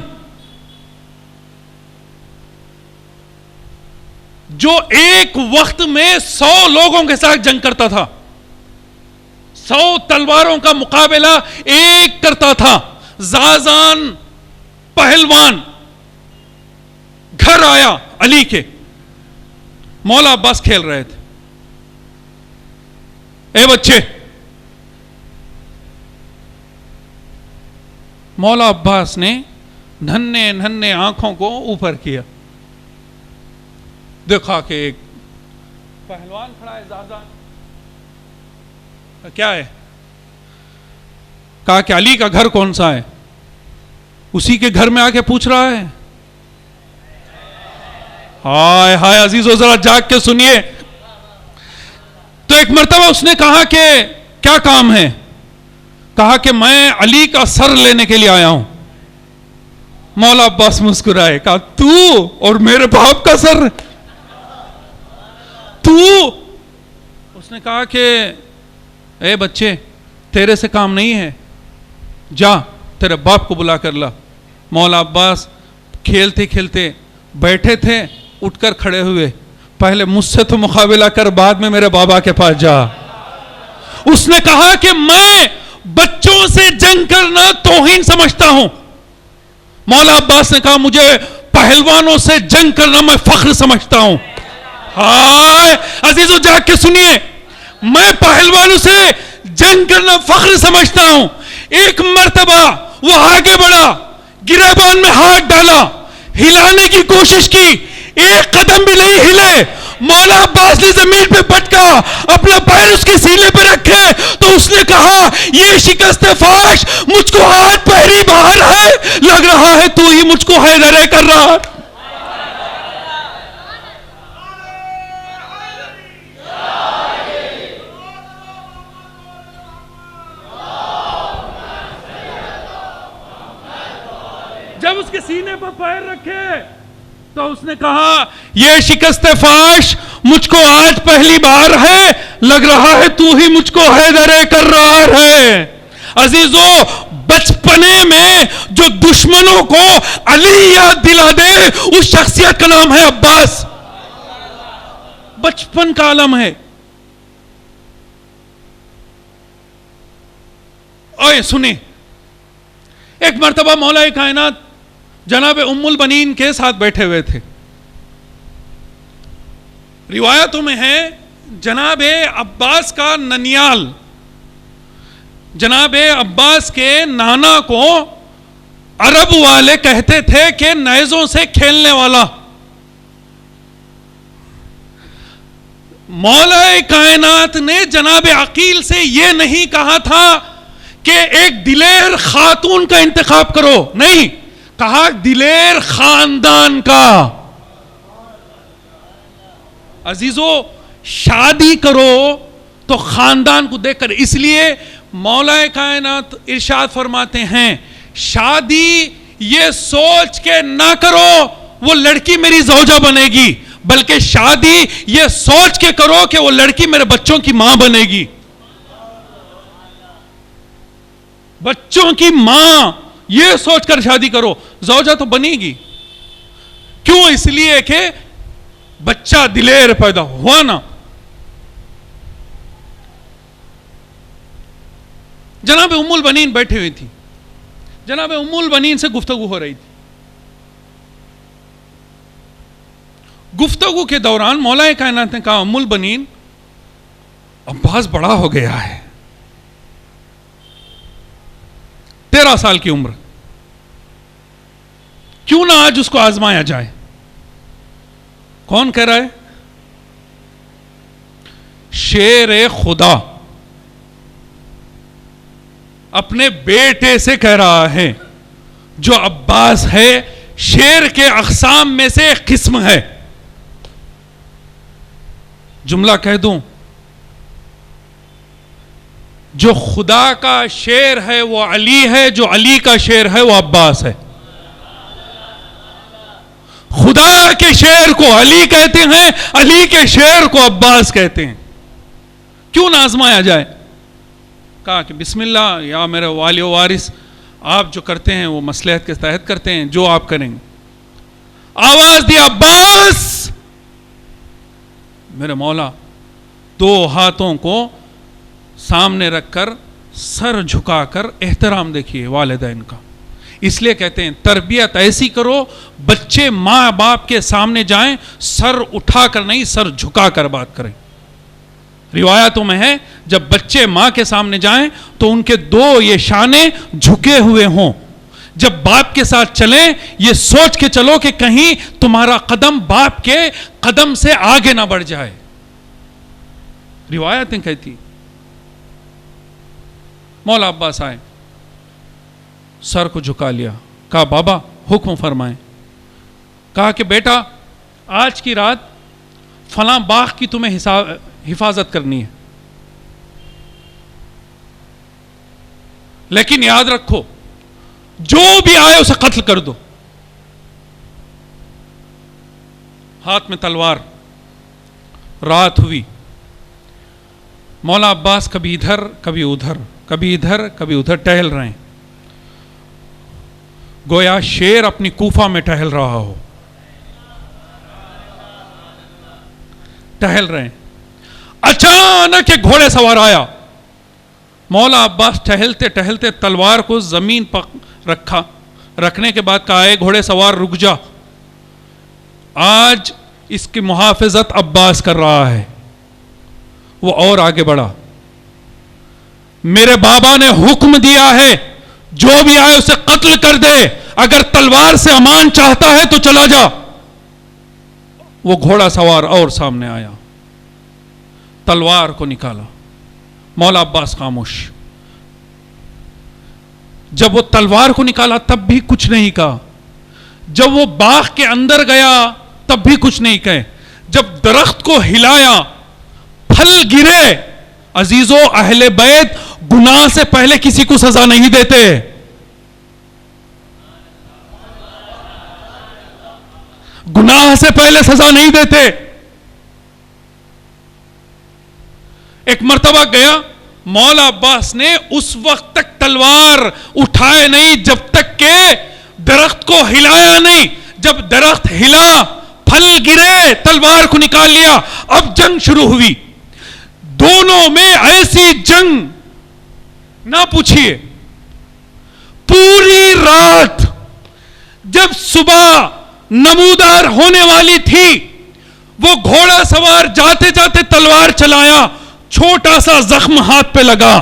جو ایک وقت میں 100 لوگوں کے ساتھ جنگ کرتا تھا، 100 تلواروں کا مقابلہ ایک کرتا تھا. زازان پہلوان گھر آیا علی کے, مولا عباس کھیل رہے تھے. اے بچے, مولا عباس نے ننھے ننھے آنکھوں کو اوپر کیا, دیکھا کہ ایک پہلوان کھڑا ہے زازان. کیا ہے؟ کہا کہ علی کا گھر کون سا ہے؟ اسی کے گھر میں آ کے پوچھ رہا ہے. ہائے ہائے عزیزو, ذرا جاگ کے سنیے. تو ایک مرتبہ اس نے کہا کہ کیا کام ہے؟ کہا کہ میں علی کا سر لینے کے لیے آیا ہوں. مولا عباس مسکرائے, کہا تو اور میرے باپ کا سر تو؟ اس نے کہا کہ اے بچے, تیرے سے کام نہیں ہے, جا تیرے باپ کو بلا کر لا. مولا عباس کھیلتے کھیلتے بیٹھے تھے, اٹھ کر کھڑے ہوئے, پہلے مجھ سے تو مقابلہ کر, بعد میں میرے بابا کے پاس جا. اس نے کہا کہ میں بچوں سے جنگ کرنا توہین سمجھتا ہوں. مولا عباس نے کہا مجھے پہلوانوں سے جنگ کرنا میں فخر سمجھتا ہوں. ہائے عزیزو, جا کے سنیے, میں پہلوانوں سے جنگ کرنا فخر سمجھتا ہوں. ایک مرتبہ وہ آگے بڑھا, گریبان میں ہاتھ ڈالا, ہلانے کی کوشش کی, ایک قدم بھی نہیں ہلے. مولا عباس نے زمین پہ پٹکا, اپنا پیر اس کے سینے پہ رکھے تو اس نے کہا یہ شکست فاش مجھ کو آج پہلی بار ہے, لگ رہا ہے تو ہی مجھ کو حیدر کر رہا. جب اس کے سینے پر پیر رکھے تو اس نے کہا یہ شکست فاش مجھ کو آج پہلی بار ہے, لگ رہا ہے تو ہی مجھ کو حیدر کر رہا ہے. عزیزو, بچپنے میں جو دشمنوں کو علی یاد دلا دے اس شخصیت کا نام ہے عباس. بچپن کا عالم ہے. اوئے سنیں, ایک مرتبہ مولا کائنات جناب ام البنین کے ساتھ بیٹھے ہوئے تھے. روایتوں میں ہے جناب عباس کا ننیال, جناب عباس کے نانا کو عرب والے کہتے تھے کہ نیزوں سے کھیلنے والا. مولا کائنات نے جناب عقیل سے یہ نہیں کہا تھا کہ ایک دلیر خاتون کا انتخاب کرو, نہیں, کہا دلیر خاندان کا. عزیزو, شادی کرو تو خاندان کو دیکھ کر, اس لیے مولا کائنات ارشاد فرماتے ہیں شادی یہ سوچ کے نہ کرو وہ لڑکی میری زوجہ بنے گی, بلکہ شادی یہ سوچ کے کرو کہ وہ لڑکی میرے بچوں کی ماں بنے گی. بچوں کی ماں یہ سوچ کر شادی کرو, زوجہ تو بنے گی. کیوں؟ اس لیے کہ بچہ دلیر پیدا ہوا نا. جناب ام البنین بیٹھی ہوئی تھی, جناب ام البنین سے گفتگو ہو رہی تھی. گفتگو کے دوران مولا کائنات نے کہا ام البنین عباس بڑا ہو گیا ہے, 13 سال کی عمر, کیوں نہ آج اس کو آزمایا جائے. کون کہہ رہا ہے؟ شیر خدا اپنے بیٹے سے کہہ رہا ہے, جو عباس ہے شیر کے اقسام میں سے ایک قسم ہے. جملہ کہہ دوں, جو خدا کا شیر ہے وہ علی ہے, جو علی کا شیر ہے وہ عباس ہے. خدا کے شیر کو علی کہتے ہیں, علی کے شیر کو عباس کہتے ہیں. کیوں نہ آزمایا جائے؟ کہا کہ بسم اللہ, یا میرے والی و وارث, آپ جو کرتے ہیں وہ مصلحت کے تحت کرتے ہیں, جو آپ کریں گے. آواز دیا عباس. میرے مولا 2 ہاتھوں کو سامنے رکھ کر سر جھکا کر احترام دیکھیے والدین کا. اس لیے کہتے ہیں تربیت ایسی کرو بچے ماں باپ کے سامنے جائیں سر اٹھا کر نہیں سر جھکا کر بات کریں. روایتوں میں ہے جب بچے ماں کے سامنے جائیں تو ان کے دو یہ شانے جھکے ہوئے ہوں. جب باپ کے ساتھ چلیں یہ سوچ کے چلو کہ کہیں تمہارا قدم باپ کے قدم سے آگے نہ بڑھ جائے. روایتیں کہتی. مولا عباس آئے, سر کو جھکا لیا, کہا بابا حکم فرمائیں. کہا کہ بیٹا آج کی رات فلاں باغ کی تمہیں حفاظت کرنی ہے, لیکن یاد رکھو جو بھی آئے اسے قتل کر دو. ہاتھ میں تلوار. رات ہوئی, مولا عباس کبھی ادھر کبھی ادھر کبھی ادھر کبھی ادھر ٹہل رہے ہیں, گویا شیر اپنی کوفہ میں ٹہل رہا ہو. ٹہل رہے ہیں, اچانک ایک گھوڑے سوار آیا. مولا عباس ٹہلتے ٹہلتے تلوار کو زمین پر رکھا, رکھنے کے بعد کہا اے گھوڑے سوار رک جا, آج اس کی محافظت عباس کر رہا ہے. وہ اور آگے بڑھا, میرے بابا نے حکم دیا ہے جو بھی آئے اسے قتل کر دے, اگر تلوار سے امان چاہتا ہے تو چلا جا. وہ گھوڑا سوار اور سامنے آیا, تلوار کو نکالا. مولا عباس خاموش. جب وہ تلوار کو نکالا تب بھی کچھ نہیں کہا. جب وہ باغ کے اندر گیا تب بھی کچھ نہیں کہے. جب درخت کو ہلایا پھل گرے. عزیزو اہل بیت گناہ سے پہلے کسی کو سزا نہیں دیتے. گناہ سے پہلے سزا نہیں دیتے. ایک مرتبہ گیا, مولا عباس نے اس وقت تک تلوار اٹھائے نہیں جب تک کہ درخت کو ہلایا نہیں. جب درخت ہلا پھل گرے تلوار کو نکال لیا. اب جنگ شروع ہوئی. دونوں میں ایسی جنگ نہ پوچھئے. پوری رات جب صبح نمودار ہونے والی تھی وہ گھوڑا سوار جاتے جاتے تلوار چلایا, چھوٹا سا زخم ہاتھ پہ لگا.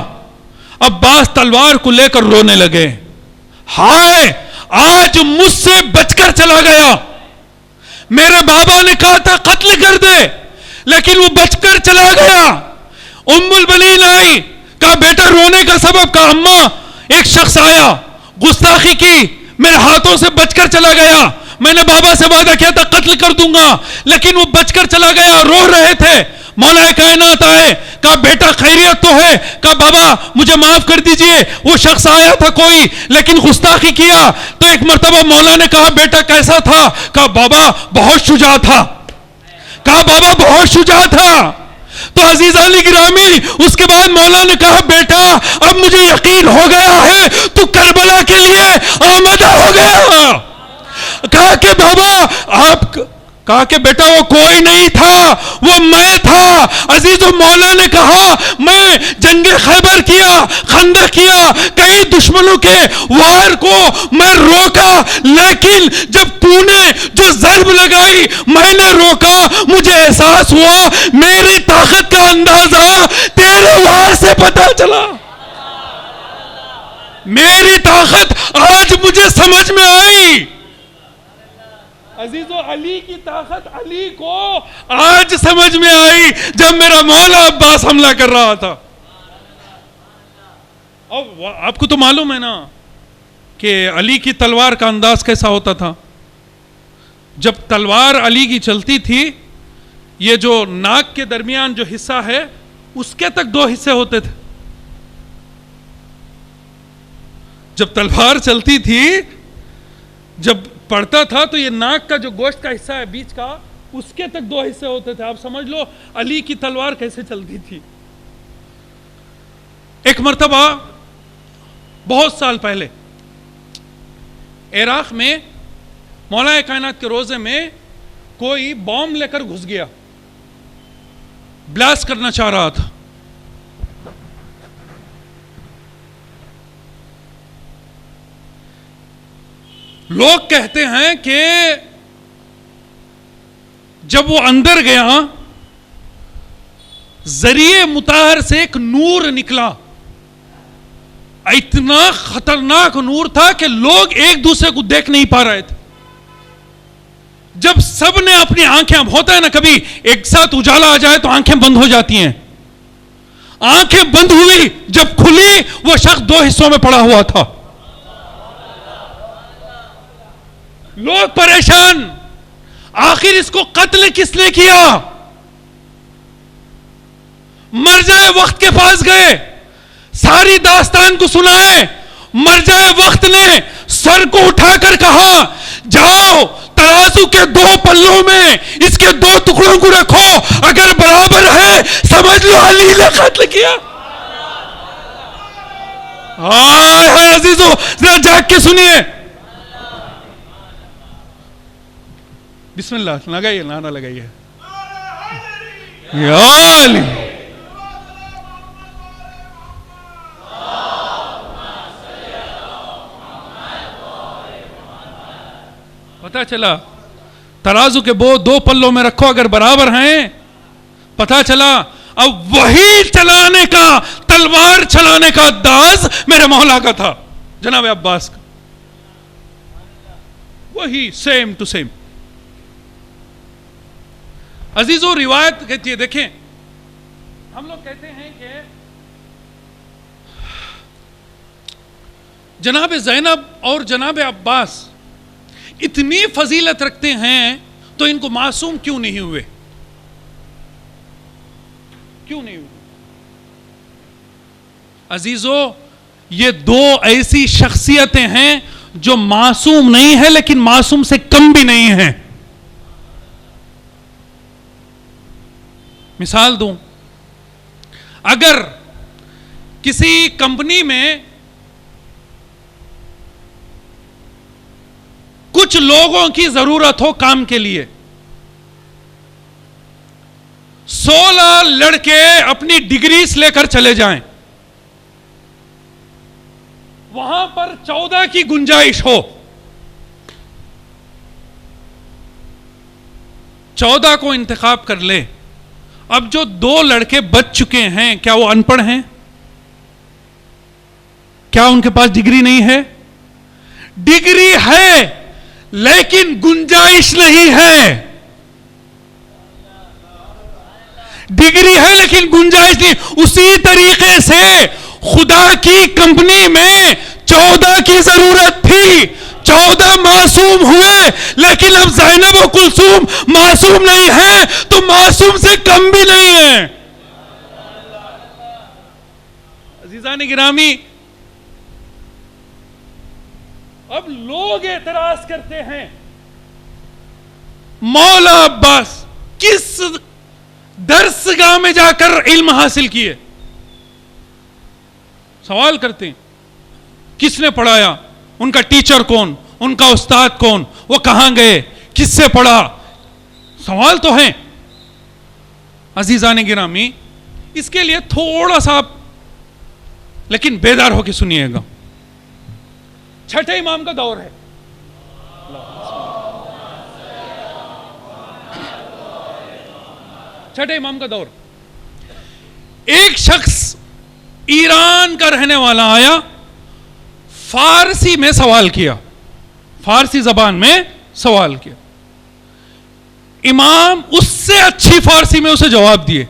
عباس تلوار کو لے کر رونے لگے, ہائے آج مجھ سے بچ کر چلا گیا. میرے بابا نے کہا تھا قتل کر دے لیکن وہ بچ کر چلا گیا. ام البنین آئی, کہا بیٹا رونے کا سبب. کہا اماں ایک شخص آیا گستاخی کی, میرے ہاتھوں سے بچ کر چلا گیا. میں نے بابا سے وعدہ کیا تھا قتل کر دوں گا لیکن وہ بچ کر چلا گیا. رو رہے تھے. مولا کائنات آئے, کہا بیٹا خیریت تو ہے؟ کہا بابا مجھے معاف کر دیجئے, وہ شخص آیا تھا کوئی لیکن گستاخی کیا. تو ایک مرتبہ مولا نے کہا بیٹا کیسا تھا؟ کہا بابا بہت شجاع تھا. کہا بابا بہت شجاع تھا. تو عزیزان گرامی اس کے بعد مولا نے کہا بیٹا اب مجھے یقین ہو گیا ہے تو کربلا کے لیے آمادہ ہو گیا. کہا کہ بابا آپ, کہا کہ بیٹا وہ کوئی نہیں تھا وہ میں تھا. عزیز و مولا نے کہا میں جنگ خیبر کیا, خندق کیا, کئی دشمنوں کے وار کو میں روکا, لیکن جب تو نے جو ضرب لگائی میں نے روکا. مجھے احساس ہوا میری طاقت کا اندازہ تیرے وار سے پتہ چلا. میری طاقت آج مجھے سمجھ میں آئی. عزیزو علی کی طاقت علی کو آج سمجھ میں آئی جب میرا مولا عباس حملہ کر رہا تھا. اب آپ کو تو معلوم ہے نا کہ علی کی تلوار کا انداز کیسا ہوتا تھا. جب تلوار علی کی چلتی تھی یہ جو ناک کے درمیان جو حصہ ہے اس کے تک 2 حصے ہوتے تھے. جب تلوار چلتی تھی جب پڑتا تھا تو یہ ناک کا جو گوشت کا حصہ ہے بیچ کا اس کے تک 2 حصے ہوتے تھے. آپ سمجھ لو علی کی تلوار کیسے چلتی تھی. ایک مرتبہ بہت سال پہلے عراق میں مولا کائنات کے روزے میں کوئی بام لے کر گھس گیا, بلاسٹ کرنا چاہ رہا تھا. لوگ کہتے ہیں کہ جب وہ اندر گیا ذریعے مطہر سے ایک نور نکلا، اتنا خطرناک نور تھا کہ لوگ ایک دوسرے کو دیکھ نہیں پا رہے تھے. جب سب نے اپنی آنکھیں، اب ہوتا ہے نا کبھی ایک ساتھ اجالا آ جائے تو آنکھیں بند ہو جاتی ہیں، آنکھیں بند ہوئی، جب کھلی وہ شخص 2 حصوں میں پڑا ہوا تھا. لوگ پریشان، آخر اس کو قتل کس نے کیا؟ مر جائے وقت کے پاس گئے، ساری داستان کو سنائے. مر جائے وقت نے سر کو اٹھا کر کہا جاؤ ترازو کے 2 پلوں میں اس کے 2 ٹکڑوں کو رکھو، اگر برابر ہے سمجھ لو علی نے قتل کیا. ہائے عزیزو ذرا جاگ کے سنیے. بسم اللہ لگائیے، نعرہ لگائیے یا علی. پتا چلا ترازو کے 2 پلوں میں رکھو، اگر برابر ہیں. پتا چلا اب وہی چلانے کا، تلوار چلانے کا انداز میرے مولا کا تھا، جناب عباس کا، وہی سیم ٹو سیم. عزیزو روایت کہتی ہے، دیکھیں ہم لوگ کہتے ہیں کہ جناب زینب اور جناب عباس اتنی فضیلت رکھتے ہیں تو ان کو معصوم کیوں نہیں ہوئے؟ کیوں نہیں ہوئے؟ عزیزو یہ 2 ایسی شخصیتیں ہیں جو معصوم نہیں ہیں لیکن معصوم سے کم بھی نہیں ہیں. مثال دوں، اگر کسی کمپنی میں کچھ لوگوں کی ضرورت ہو کام کے لیے، 16 لڑکے اپنی ڈگریز لے کر چلے جائیں، وہاں پر 14 کی گنجائش ہو، 14 کو انتخاب کر لے. اب جو 2 لڑکے بچ چکے ہیں کیا وہ ان پڑھ ہیں؟ کیا ان کے پاس ڈگری نہیں ہے؟ ڈگری ہے لیکن گنجائش نہیں ہے. ڈگری ہے لیکن گنجائش نہیں. اسی طریقے سے خدا کی کمپنی میں 14 کی ضرورت تھی، 14 معصوم ہوئے، لیکن اب زینب و کلثوم معصوم نہیں ہیں تو معصوم سے کم بھی نہیں ہیں. عزیزان گرامی، اب لوگ اعتراض کرتے ہیں مولا عباس کس درس گاہ میں جا کر علم حاصل کیے؟ سوال کرتے ہیں کس نے پڑھایا؟ ان کا ٹیچر کون؟ ان کا استاد کون؟ وہ کہاں گئے؟ کس سے پڑھا؟ سوال تو ہیں. عزیزان گرامی، اس کے لیے تھوڑا سا لیکن بیدار ہو کے سنیے گا. چھٹے امام کا دور ہے، چھٹے امام کا دور. ایک شخص ایران کا رہنے والا آیا، فارسی میں سوال کیا، فارسی زبان میں سوال کیا. امام اس سے اچھی فارسی میں اسے جواب دیے.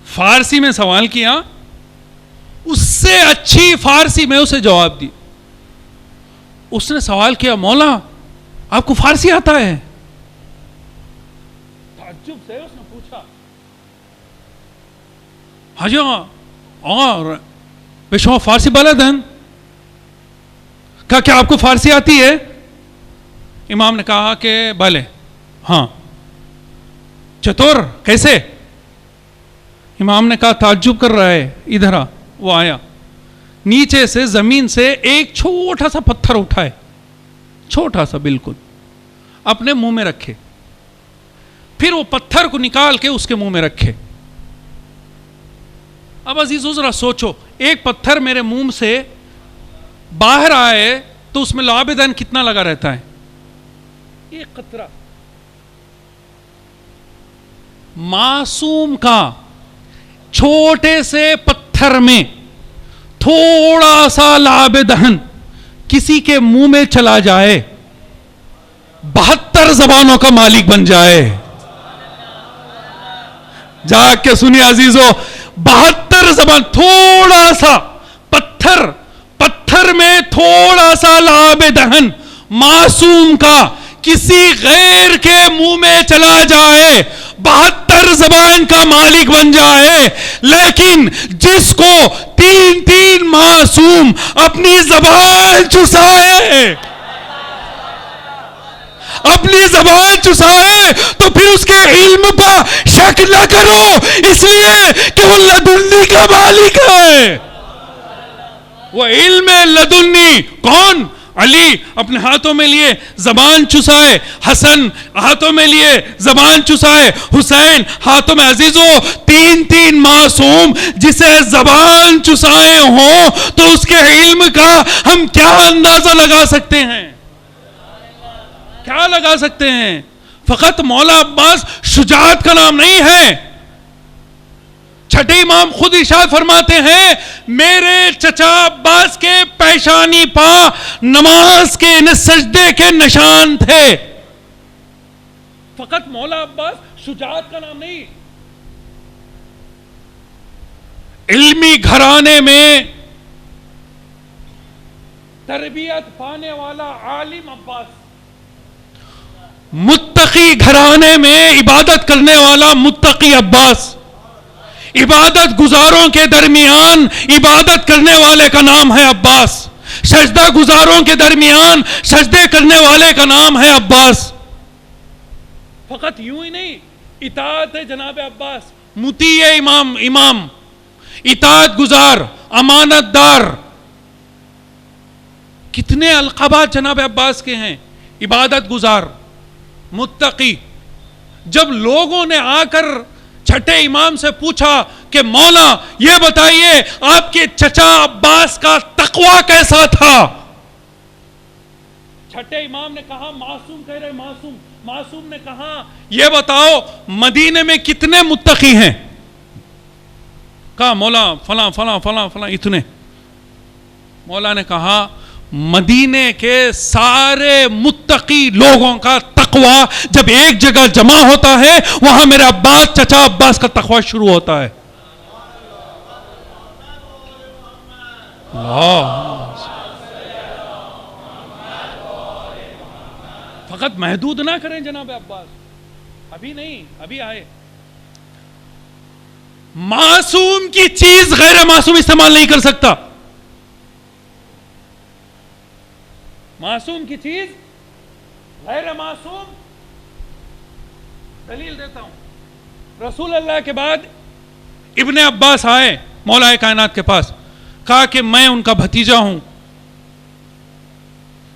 فارسی میں سوال کیا، اس سے اچھی فارسی میں اسے جواب دی. اس نے سوال کیا مولا آپ کو فارسی آتا ہے؟ تعجب سے اس نے پوچھا ہاں جی ہاں، اور بے شما فارسی بلد ہیں؟ کہا کیا آپ کو فارسی آتی ہے؟ امام نے کہا کہ بھلے ہاں. چتور کیسے؟ امام نے کہا تعجب کر رہا ہے، ادھر آ. وہ آیا، نیچے سے زمین سے ایک چھوٹا سا پتھر اٹھائے، چھوٹا سا بالکل، اپنے منہ میں رکھے، پھر وہ پتھر کو نکال کے اس کے منہ میں رکھے. اب عزیزو ذرا سوچو، ایک پتھر میرے منہ سے باہر آئے تو اس میں لعاب دہن کتنا لگا رہتا ہے؟ ایک قطرہ. معصوم کا چھوٹے سے پتھر میں تھوڑا سا لعاب دہن کسی کے منہ میں چلا جائے 72 زبانوں کا مالک بن جائے. جا کے سنیے عزیزو، 72 زبان، تھوڑا سا پتھر میں تھوڑا سا لعاب دہن معصوم کا کسی غیر کے منہ میں چلا جائے 72 زبان کا مالک بن جائے. لیکن جس کو 3 معصوم اپنی زبان چسائے تو پھر اس کے علم پر شک نہ کرو، اس لیے کہ وہ لدنی کا مالک ہے. وہ علم لدنی. کون؟ علی اپنے ہاتھوں میں لیے زبان چسائے، حسن ہاتھوں میں لیے زبان چسائے، حسین ہاتھوں میں. عزیزو 3 معصوم جسے زبان چسائے ہوں تو اس کے علم کا ہم کیا اندازہ لگا سکتے ہیں؟ کیا لگا سکتے ہیں؟ فقط مولا عباس شجاعت کا نام نہیں ہے. چھٹے امام خود ارشاد فرماتے ہیں میرے چچا عباس کے پیشانی پا نماز کے سجدے کے نشان تھے. فقط مولا عباس شجاعت کا نام نہیں. علمی گھرانے میں تربیت پانے والا عالم عباس، متقی گھرانے میں عبادت کرنے والا متقی عباس، عبادت گزاروں کے درمیان عبادت کرنے والے کا نام ہے عباس، سجدہ گزاروں کے درمیان سجدے کرنے والے کا نام ہے عباس. فقط یوں ہی نہیں، اطاعت جناب عباس، مطیع امام، اطاعت گزار، امانت دار. کتنے القابات جناب عباس کے ہیں؟ عبادت گزار، متقی. جب لوگوں نے آ کر چھٹے امام سے پوچھا کہ مولا یہ بتائیے آپ کے چچا عباس کا تقوی کیسا تھا؟ چھٹے امام نے کہا معصوم کہہ رہے معصوم نے کہا یہ بتاؤ مدینے میں کتنے متقی ہیں؟ کہا مولا فلاں فلاں فلاں فلاں اتنے. مولا نے کہا مدینے کے سارے متقی لوگوں کا تقوی جب ایک جگہ جمع ہوتا ہے وہاں میرے عباس چچا عباس کا تقوی شروع ہوتا ہے. فقط محدود نہ کریں جناب عباس، ابھی نہیں، ابھی آئے. معصوم کی چیز غیر معصوم استعمال نہیں کر سکتا. معصوم کی چیز غیر معصوم. دلیل دیتا ہوں. رسول اللہ کے بعد ابن عباس آئے مولا کائنات کے پاس، کہا کہ میں ان کا بھتیجا ہوں،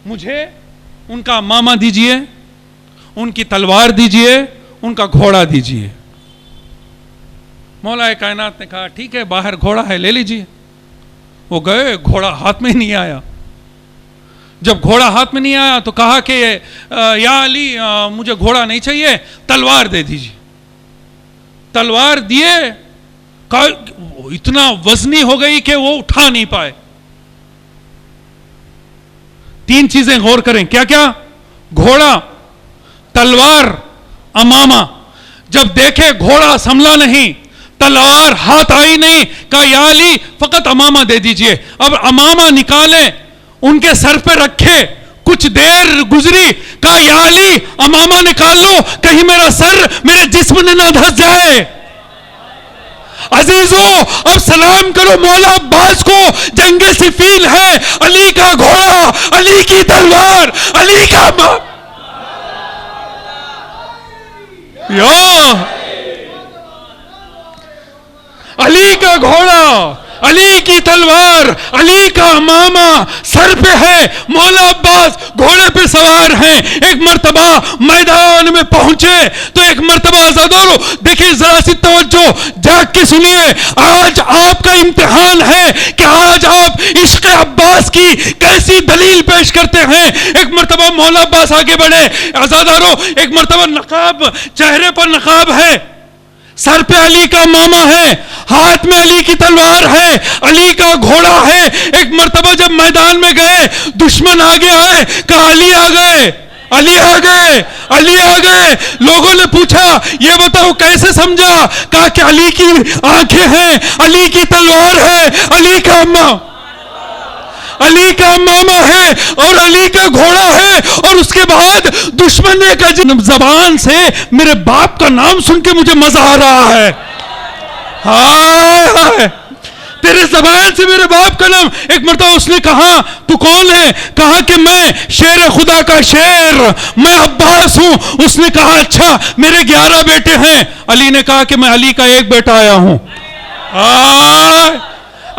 مجھے ان کا ماما دیجئے، ان کی تلوار دیجئے، ان کا گھوڑا دیجئے. مولا کائنات نے کہا ٹھیک ہے باہر گھوڑا ہے لے لیجئے. وہ گئے، گھوڑا ہاتھ میں نہیں آیا. جب گھوڑا ہاتھ میں نہیں آیا تو کہا کہ یا علی مجھے گھوڑا نہیں چاہیے، تلوار دے دیجیے. تلوار دیے، کہا اتنا وزنی ہو گئی کہ وہ اٹھا نہیں پائے. 3 چیزیں غور کریں. کیا کیا؟ گھوڑا، تلوار، امامہ. جب دیکھے گھوڑا سنبھلا نہیں، تلوار ہاتھ آئی نہیں، کہا یا علی فقط امامہ دے دیجیے. اب امامہ نکالے، ان کے سر پہ رکھے، کچھ دیر گزری، کہا یا علی امامہ نکال لو کہیں میرا سر میرے جسم نے نہ دھس جائے. عزیزو اب سلام کرو مولا عباس کو. جنگ صفین ہے، علی کا گھوڑا، علی کی تلوار، علی کا علی کا گھوڑا، علی کی تلوار، علی کا امامہ سر پہ ہے. مولا عباس عباس گھوڑے پہ سوار ہیں. ایک مرتبہ میدان میں پہنچے تو ایک مرتبہ عزادارو دیکھیں ذرا سی توجہ جاگ کے سنیے. آج آپ کا امتحان ہے کہ آج آپ عشق عباس کی کیسی دلیل پیش کرتے ہیں. ایک مرتبہ مولا عباس آگے بڑھے. عزادارو ایک مرتبہ نقاب, چہرے پر نقاب ہے, سر پہ علی کا ماما ہے, ہاتھ میں علی کی تلوار ہے, علی کا گھوڑا ہے. ایک مرتبہ جب میدان میں گئے دشمن آگے آئے, کہا علی آ گئے, علی آ گئے, علی آ گئے. لوگوں نے پوچھا یہ بتاؤ کیسے سمجھا؟ کہا کہ علی کی آنکھیں ہیں, علی کی تلوار ہے, علی کا علی کا ماما ہے اور علی کا گھوڑا ہے. اور اس کے بعد دشمن نے کہا زبان سے میرے باپ کا نام سن کے مجھے مزہ آ رہا ہے. ہائے ہائے تیرے زبان سے میرے باپ کا نام. ایک مرتبہ اس نے کہا تو کون ہے؟ کہا کہ میں شیر خدا کا شیر, میں عباس ہوں. اس نے کہا اچھا میرے 11 بیٹے ہیں. علی نے کہا کہ میں علی کا ایک بیٹا آیا ہوں.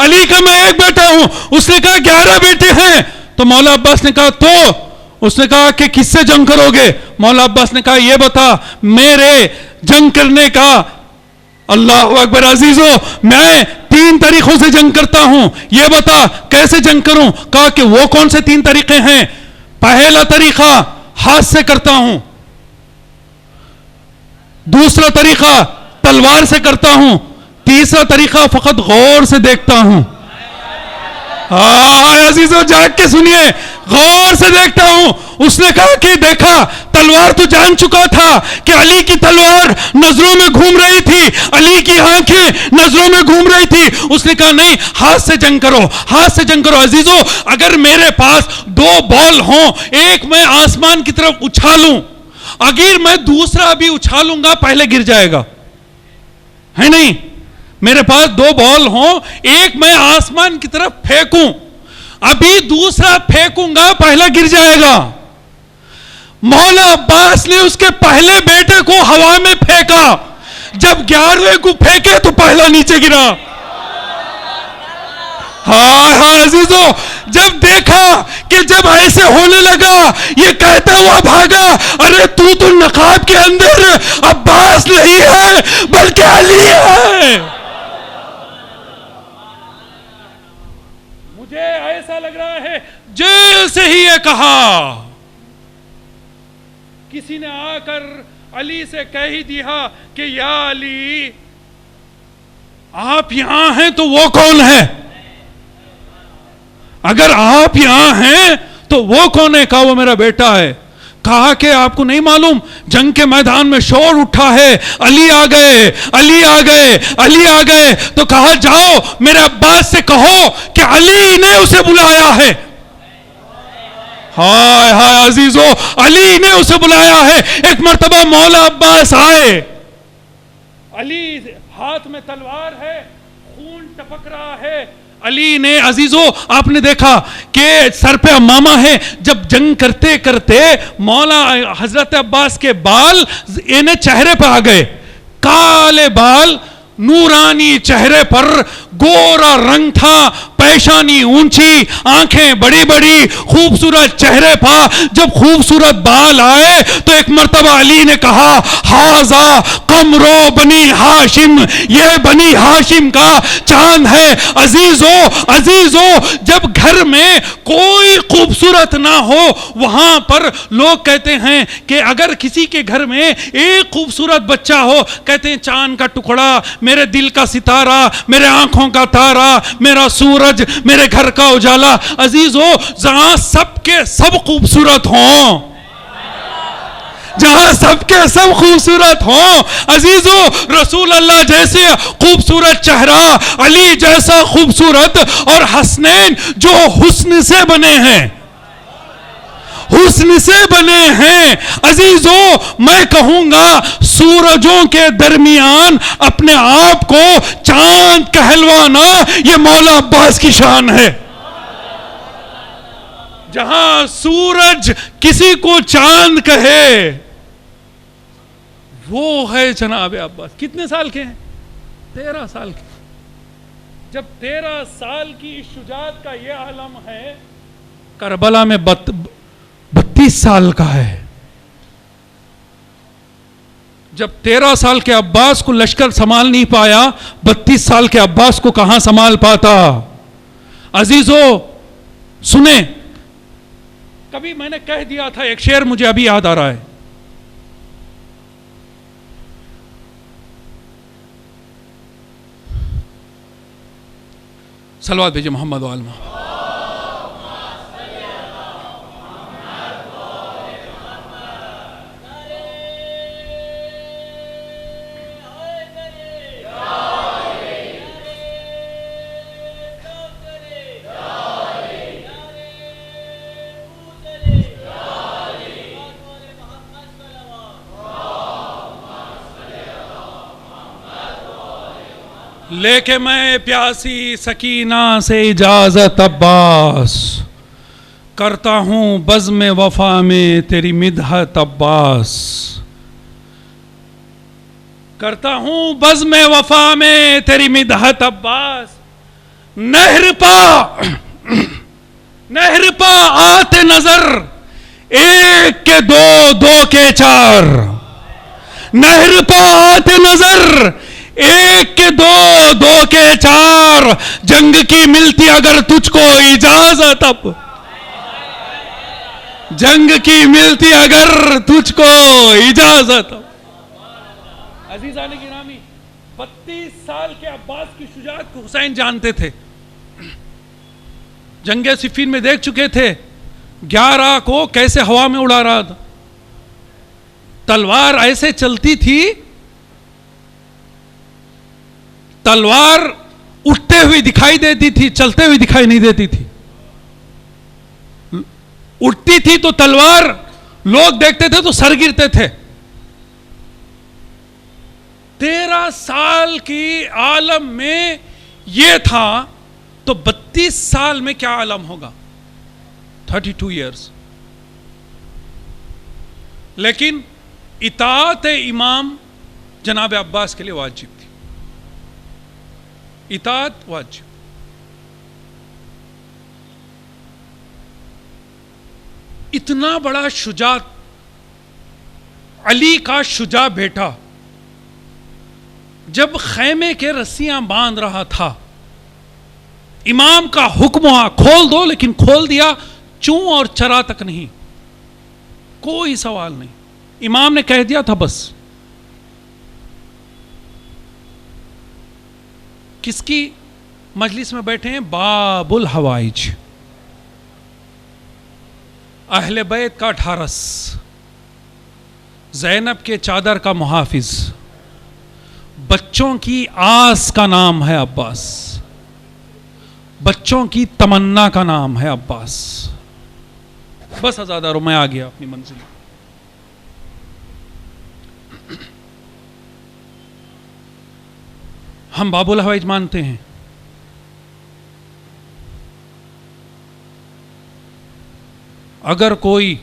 علی کا میں ایک بیٹا ہوں. اس نے کہا 11 بیٹے ہیں. تو مولا عباس نے کہا تو اس نے کہا کہ کس سے جنگ کرو گے؟ مولا عباس نے کہا یہ بتا میرے جنگ کرنے کا. اللہ اکبر عزیزو, میں 3 طریقوں سے جنگ کرتا ہوں, یہ بتا کیسے جنگ کروں؟ کہا کہ وہ کون سے 3 طریقے ہیں؟ پہلا طریقہ ہاتھ سے کرتا ہوں, دوسرا طریقہ تلوار سے کرتا ہوں, تیسرا طریقہ فقط غور سے دیکھتا ہوں. عزیزو جاگ کے سنیے, غور سے دیکھتا ہوں. اس نے کہا کہ دیکھا تلوار تو جان چکا تھا کہ علی کی تلوار نظروں میں گھوم رہی تھی, علی کی آنکھیں نظروں میں گھوم رہی تھی. اس نے کہا نہیں ہاتھ سے جنگ کرو, ہاتھ سے جنگ کرو. عزیزو اگر میرے پاس 2 بال ہوں, ایک میں آسمان کی طرف اچھالوں, اگر میں دوسرا بھی اچھالوں گا پہلے گر جائے گا, ہے نہیں؟ میرے پاس 2 بال ہوں, ایک میں آسمان کی طرف پھینکوں, ابھی دوسرا پھینکوں گا پہلا گر جائے گا. مولا عباس نے اس کے پہلے بیٹے کو ہوا میں پھینکا, جب 11ویں کو پھینکے تو پہلا نیچے گرا. ہاں عزیزو جب دیکھا کہ جب ایسے ہونے لگا یہ کہتا ہوا بھاگا, ارے تو نقاب کے اندر عباس نہیں ہے بلکہ علی ہے. مجھے ایسا لگ رہا ہے جیل سے ہی یہ کہا, کسی نے آ کر علی سے کہہ ہی دیا کہ یا علی آپ یہاں ہیں تو وہ کون ہے؟ اگر آپ یہاں ہیں تو وہ کون ہے؟ کہا وہ میرا بیٹا ہے. کہا کہ آپ کو نہیں معلوم جنگ کے میدان میں شور اٹھا ہے, علی آ گئے, علی آ گئے, علی آ گئے. تو کہا جاؤ میرے عباس سے کہو کہ علی نے اسے بلایا ہے. ہائے ہائے عزیزو علی نے اسے بلایا ہے. ایک مرتبہ مولا عباس آئے, علی ہاتھ میں تلوار ہے, خون ٹپک رہا ہے. علی نے عزیزو آپ نے دیکھا کہ سر پہ امامہ ہے, جب جنگ کرتے کرتے مولا حضرت عباس کے بال انہیں چہرے پہ آ گئے, کالے بال, نورانی چہرے پر گورا رنگ تھا, پیشانی اونچی, آنکھیں بڑی بڑی, خوبصورت چہرے پا. جب خوبصورت بال آئے تو ایک مرتبہ علی نے کہا ہاذا قمرو بنی ہاشم, یہ بنی ہاشم کا چاند ہے. عزیزو عزیزو جب گھر میں کوئی خوبصورت نہ ہو وہاں پر لوگ کہتے ہیں کہ اگر کسی کے گھر میں ایک خوبصورت بچہ ہو کہتے ہیں چاند کا ٹکڑا, میرے دل کا ستارہ, میرے آنکھوں کا تارا, میرا سورج, میرے گھر کا اجالا. عزیزو جہاں سب کے سب خوبصورت ہوں, جہاں سب کے سب خوبصورت ہوں, عزیزو رسول اللہ جیسے خوبصورت چہرہ, علی جیسا خوبصورت, اور حسنین جو حسن سے بنے ہیں, حسن سے بنے ہیں. عزیزو میں کہوں گا سورجوں کے درمیان اپنے آپ کو چاند کہلوانا یہ مولا عباس کی شان ہے. جہاں سورج کسی کو چاند کہے وہ ہے جناب عباس. کتنے سال کے ہیں؟ 13 سال کے. جب 13 سال کی شجاعت کا یہ عالم ہے, کربلا میں 32 سال کا ہے. جب 13 سال کے عباس کو لشکر سنبھال نہیں پایا, 32 سال کے عباس کو کہاں سنبھال پاتا؟ عزیزو سنیں, کبھی میں نے کہہ دیا تھا, ایک شعر مجھے ابھی یاد آ رہا ہے. صلوات بھیجے محمد و آل محمد. لے کے میں پیاسی سکینہ سے اجازت عباس, کرتا ہوں بزم وفا میں تیری مدحت عباس, کرتا ہوں بزم وفا میں تیری مدحت عباس. نہر پا آتے نظر, ایک کے دو, دو کے چار. نہر پا آتے نظر, ایک کے دو, دو کے چار. جنگ کی ملتی اگر تجھ کو اجازت, اب جنگ کی ملتی اگر تجھ کو اجازت. عزیزان گرامی, 32 سال کے عباس کی شجاعت کو حسین جانتے تھے. جنگ صفین میں دیکھ چکے تھے 11 کو کیسے ہوا میں اڑا رہا تھا. تلوار ایسے چلتی تھی, تلوار اٹھتے ہوئی دکھائی دیتی تھی, چلتے ہوئی دکھائی نہیں دیتی تھی. اٹھتی تھی تو تلوار لوگ دیکھتے تھے تو سر گرتے تھے. 13 سال کی عالم میں یہ تھا تو 32 سال میں کیا عالم ہوگا؟ 32 ایئرز. لیکن اطاعت امام جناب عباس کے لیے واجب تھی, اطاعت واجب. اتنا بڑا شجاع, علی کا شجاع بیٹا جب خیمے کے رسیاں باندھ رہا تھا, امام کا حکم ہوا کھول دو, لیکن کھول دیا چوں اور چرا تک نہیں, کوئی سوال نہیں. امام نے کہہ دیا تھا بس. کس کی مجلس میں بیٹھے ہیں؟ باب الحوائج, اہل بیت کا ڈھارس, زینب کے چادر کا محافظ, بچوں کی آس کا نام ہے عباس, بچوں کی تمنا کا نام ہے عباس. بس آزادارو میں آ گیا اپنی منزل. ہم باب الحوائج مانتے ہیں. اگر کوئی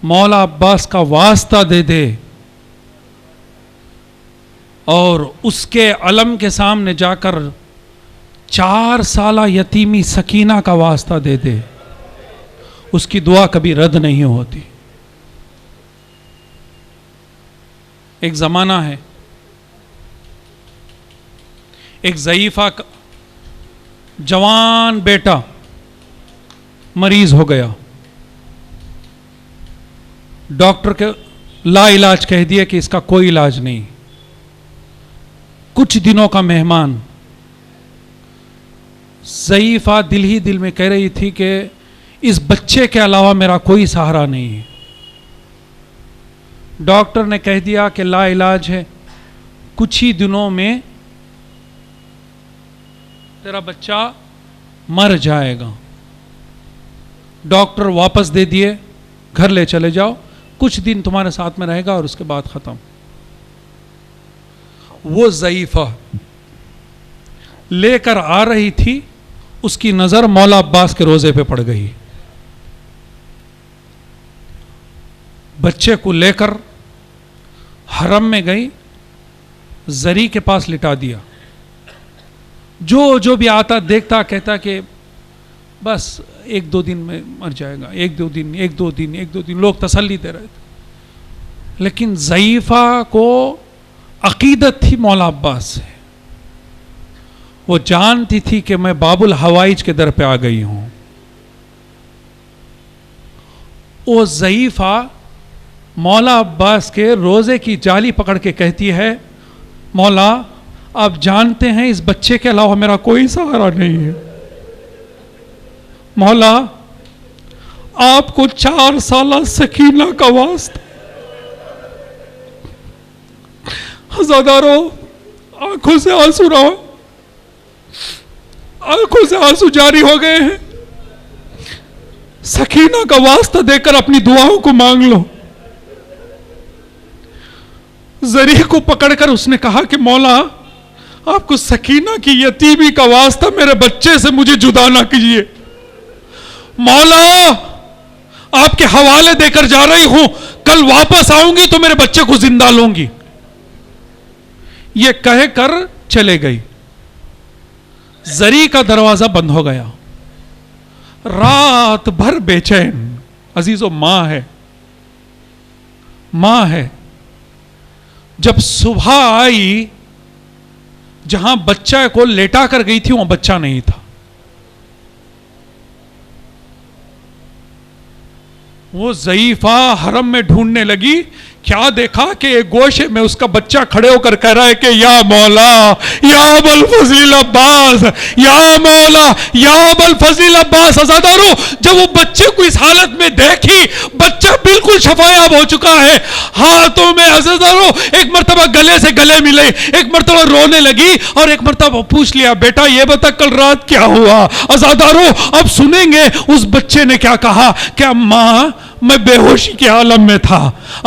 مولا عباس کا واسطہ دے دے اور اس کے علم کے سامنے جا کر 4 سالہ یتیمی سکینہ کا واسطہ دے دے, اس کی دعا کبھی رد نہیں ہوتی. ایک زمانہ ہے, ایک ضعیفہ جوان بیٹا مریض ہو گیا, ڈاکٹر کے لا علاج کہہ دیا کہ اس کا کوئی علاج نہیں. کچھ دنوں کا مہمان, ضعیفہ دل ہی دل میں کہہ رہی تھی کہ اس بچے کے علاوہ میرا کوئی سہارا نہیں ہے. ڈاکٹر نے کہہ دیا کہ لا علاج ہے, کچھ ہی دنوں میں تیرا بچہ مر جائے گا. ڈاکٹر واپس دے دیے, گھر لے چلے جاؤ, کچھ دن تمہارے ساتھ میں رہے گا اور اس کے بعد ختم. وہ ضعیفہ لے کر آ رہی تھی, اس کی نظر مولا عباس کے روزے پہ پڑ گئی. بچے کو لے کر حرم میں گئی, زری کے پاس لٹا دیا. جو بھی آتا دیکھتا کہتا کہ بس ایک دو دن میں مر جائے گا، ایک دو دن لوگ تسلی دے رہے تھے، لیکن ضعیفہ کو عقیدت تھی مولا عباس سے، وہ جانتی تھی کہ میں باب الحوائج کے در پہ آ گئی ہوں. وہ ضعیفہ مولا عباس کے روزے کی جالی پکڑ کے کہتی ہے مولا آپ جانتے ہیں اس بچے کے علاوہ میرا کوئی سہارا نہیں ہے، مولا آپ کو 4 سالہ سکینہ کا واسطہ. ہزادارو آنکھوں سے آنسو رہو، آنکھوں سے آنسو جاری ہو گئے ہیں، سکینہ کا واسطہ دے کر اپنی دعاؤں کو مانگ لو. زری کو پکڑ کر اس نے کہا کہ مولا آپ کو سکینہ کی یتیمی کا واسطہ میرے بچے سے مجھے جدا نہ کیجیے، مولا آپ کے حوالے دے کر جا رہی ہوں، کل واپس آؤں گی تو میرے بچے کو زندہ لوں گی. یہ کہہ کر چلے گئی. زری کا دروازہ بند ہو گیا، رات بھر بے چین. عزیزو ماں ہے. جب صبح آئی جہاں بچہ کو لیٹا کر گئی تھی وہاں بچہ نہیں تھا. وہ ضعیفہ حرم میں ڈھونڈنے لگی، کیا دیکھا کہ ایک گوشے میں اس کا بچہ کھڑے ہو کر کہہ رہا ہے کہ یا مولا یا ابوالفضل عباس، یا مولا یا ابوالفضل عباس. عزادارو جب وہ بچے کو اس حالت میں دیکھی، بچہ بالکل شفایاب ہو چکا ہے، ہاتھوں میں عزادارو ایک مرتبہ گلے سے گلے ملے، ایک مرتبہ رونے لگی اور ایک مرتبہ پوچھ لیا بیٹا یہ بتا کل رات کیا ہوا. عزادارو اب سنیں گے اس بچے نے کیا کہا کہ اماں میں بے ہوشی کے عالم میں تھا،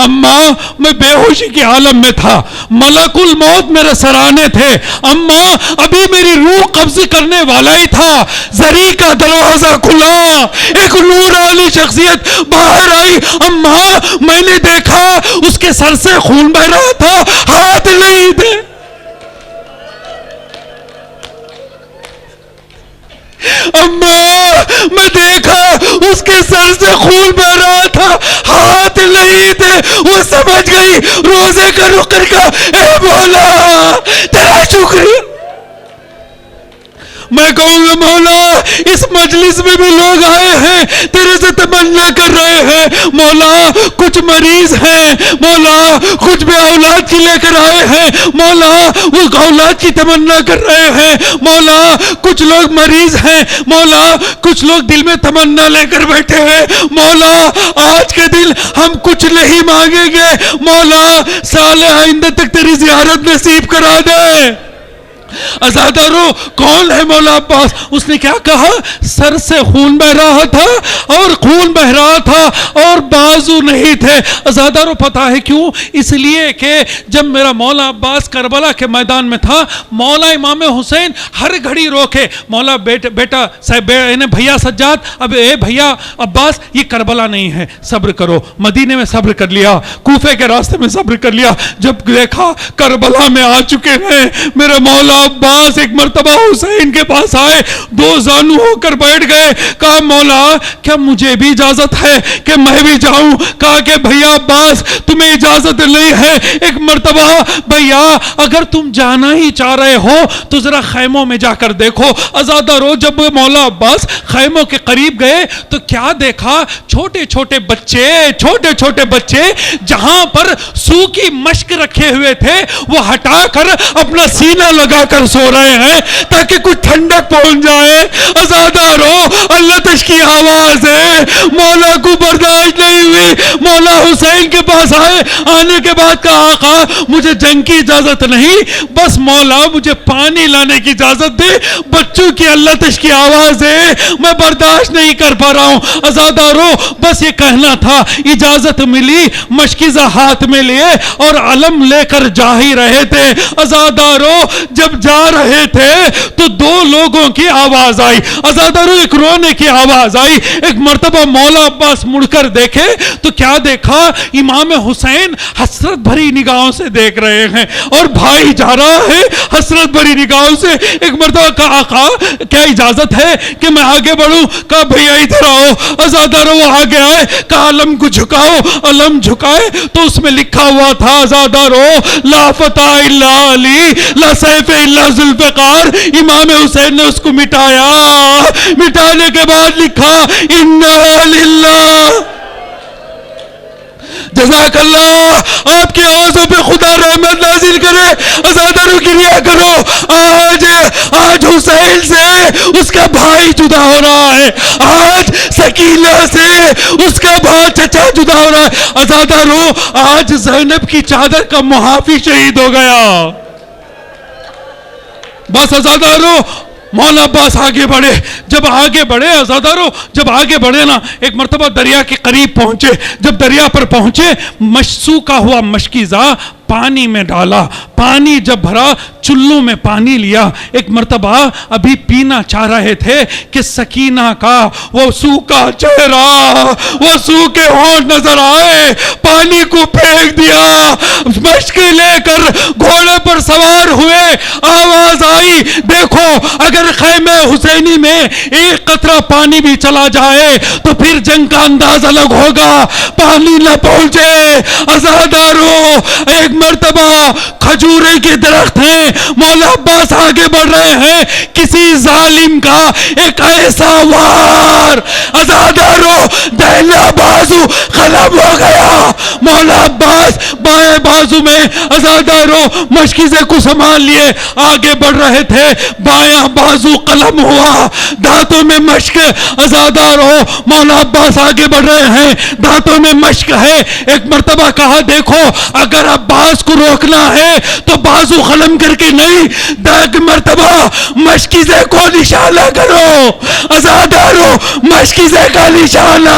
اماں میں بے ہوشی کے عالم میں تھا، ملک الموت میرے سرانے تھے، اماں ابھی میری روح قبض کرنے والا ہی تھا، زری کا دروازہ کھلا، ایک نور والی شخصیت باہر آئی، اماں میں نے دیکھا اس کے سر سے خون بہ رہا تھا، ہاتھ نہیں تھے. اماں میں دیکھا اس کے سر سے خون بہ رہا تھا، ہاتھ نہیں تھے. وہ سمجھ گئی روزے کا رکن کا، اے مولا تیرا شکریہ. میں کہوں گا مولا اس مجلس میں بھی لوگ آئے ہیں تیرے سے تمنا کر رہے ہیں، مولا کچھ مریض ہیں، مولا کچھ بے اولاد کی لے کر آئے ہیں، مولا وہ اولاد کی تمنا کر رہے ہیں، مولا کچھ لوگ مریض ہیں، مولا کچھ لوگ دل میں تمنا لے کر بیٹھے ہیں، مولا آج کے دن ہم کچھ نہیں مانگیں گے، مولا سال آئندہ تک تیری زیارت نصیب کرا دے. عزادارو کون ہے مولا عباس؟ اس نے کیا کہا؟ سر سے خون بہ رہا تھا اور خون بہ رہا تھا اور بازو نہیں تھے. عزادارو پتہ ہے کیوں؟ اس لیے کہ جب میرا مولا عباس کربلا کے میدان میں تھا، مولا امام حسین ہر گھڑی روکے، مولا بیٹا بھیا سجاد، اب اے بھیا عباس یہ کربلا نہیں ہے، صبر کرو. مدینے میں صبر کر لیا، کوفے کے راستے میں صبر کر لیا، جب دیکھا کربلا میں آ چکے ہیں میرے مولا عباس ایک مرتبہ حسین کے پاس آئے، دو زانو ہو کر بیٹھ گئے، کہا مولا کیا مجھے بھی اجازت ہے کہ میں بھی جاؤں؟ کہا کہ بھیا عباس تمہیں اجازت نہیں ہے. ایک مرتبہ بھیا اگر تم جانا ہی چاہ رہے ہو تو ذرا خیموں میں جا کر دیکھو. عزادارو جب مولا عباس خیموں کے قریب گئے تو کیا دیکھا؟ چھوٹے چھوٹے بچے جہاں پر سو کی مشک رکھے ہوئے تھے وہ ہٹا کر اپنا سینہ لگا کر سو رہے ہیں تاکہ کچھ ٹھنڈک پہنچ جائے. عزادارو اللہ تش کی آواز ہے، مولا کو برداشت نہیں ہوئی، مولا حسین کے پاس آئے، آنے کے بعد کہا آقا مجھے جنگ کی اجازت نہیں، بس مولا مجھے پانی لانے کی اجازت دے، بچوں کی اللہ تش کی آواز ہے میں برداشت نہیں کر پا رہا ہوں. عزادارو بس یہ کہنا تھا، اجازت ملی، مشکیزہ ہاتھ میں لیے اور علم لے کر جا ہی رہے تھے. عزادارو جب جا جا رہے تھے تو دو لوگوں کی آواز آئی، عزادارو ایک رونے کی آواز آئی۔ ایک مرتبہ مولا عباس مڑ کر دیکھے تو کیا دیکھا؟ امام حسین حسرت بھری نگاہوں سے دیکھ رہے ہیں اور بھائی جا رہا ہے حسرت بھری نگاہوں سے۔ ایک مرتبہ کہا آقا کیا اجازت ہے کہ میں آگے بڑھوں؟ کہا بھیا ادھر آؤ۔ عزادارو وہ آگے آئے، کہا علم کو جھکاؤ۔ علم جھکائے تو اس میں لکھا ہوا تھا عزادارو لا فتح الا علی لا سیف الا ذوالفقار۔ امام حسین نے اس کو مٹایا، مٹانے کے بعد لکھا انا للہ۔ جزاک اللہ، آپ کے آوازوں پہ خدا رحمت نازل کرے۔ عزادارو گریا کرو، آج حسین سے اس کا بھائی جدا ہو رہا ہے، آج سکینہ سے اس کا بھائی چچا جدا ہو رہا ہے۔ عزادارو آج زینب کی چادر کا محافی شہید ہو گیا۔ بس عزادارو مولا عباس آگے بڑھے، جب آگے بڑھے عزادارو جب آگے بڑھے نا، ایک مرتبہ دریا کے قریب پہنچے۔ جب دریا پر پہنچے مشسو کا ہوا مشکیزہ پانی میں ڈالا، پانی جب بھرا چلوں میں پانی لیا۔ ایک مرتبہ ابھی پینا چاہ رہے تھے کہ سکینہ کا وہ سوکھا چہرہ، وہ سوکھے ہونٹ نظر آئے، پانی کو پھینک دیا، مشک لے کر گھوڑے پر سوار ہوئے۔ آواز آئی دیکھو اگر خیمہ حسینی میں ایک قطرہ پانی بھی چلا جائے تو پھر جنگ کا انداز الگ ہوگا، پانی نہ پہنچے۔ عزادارو ایک مرتبہ کھجورے کے درخت ہیں، مولا عباس آگے بڑھ رہے ہیں، کسی ظالم کا ایک ایسا وار، عزادارو دہنا بازو قلم ہو گیا۔ مولا عباس بائیں بازو میں عزادارو مشکیزے کو سنبھال لیے آگے بڑھ رہے تھے، بایاں بازو قلم ہوا، دانتوں میں مشک۔ عزادارو مولا عباس آگے بڑھ رہے ہیں، دانتوں میں مشک ہے۔ ایک مرتبہ کہا دیکھو اگر عباس کو روکنا ہے تو بازو قلم کر کے نہیں، ایک مرتبہ مشکیزے کو نشانہ کرو۔ عزادارو مشکیزے کا نشانہ۔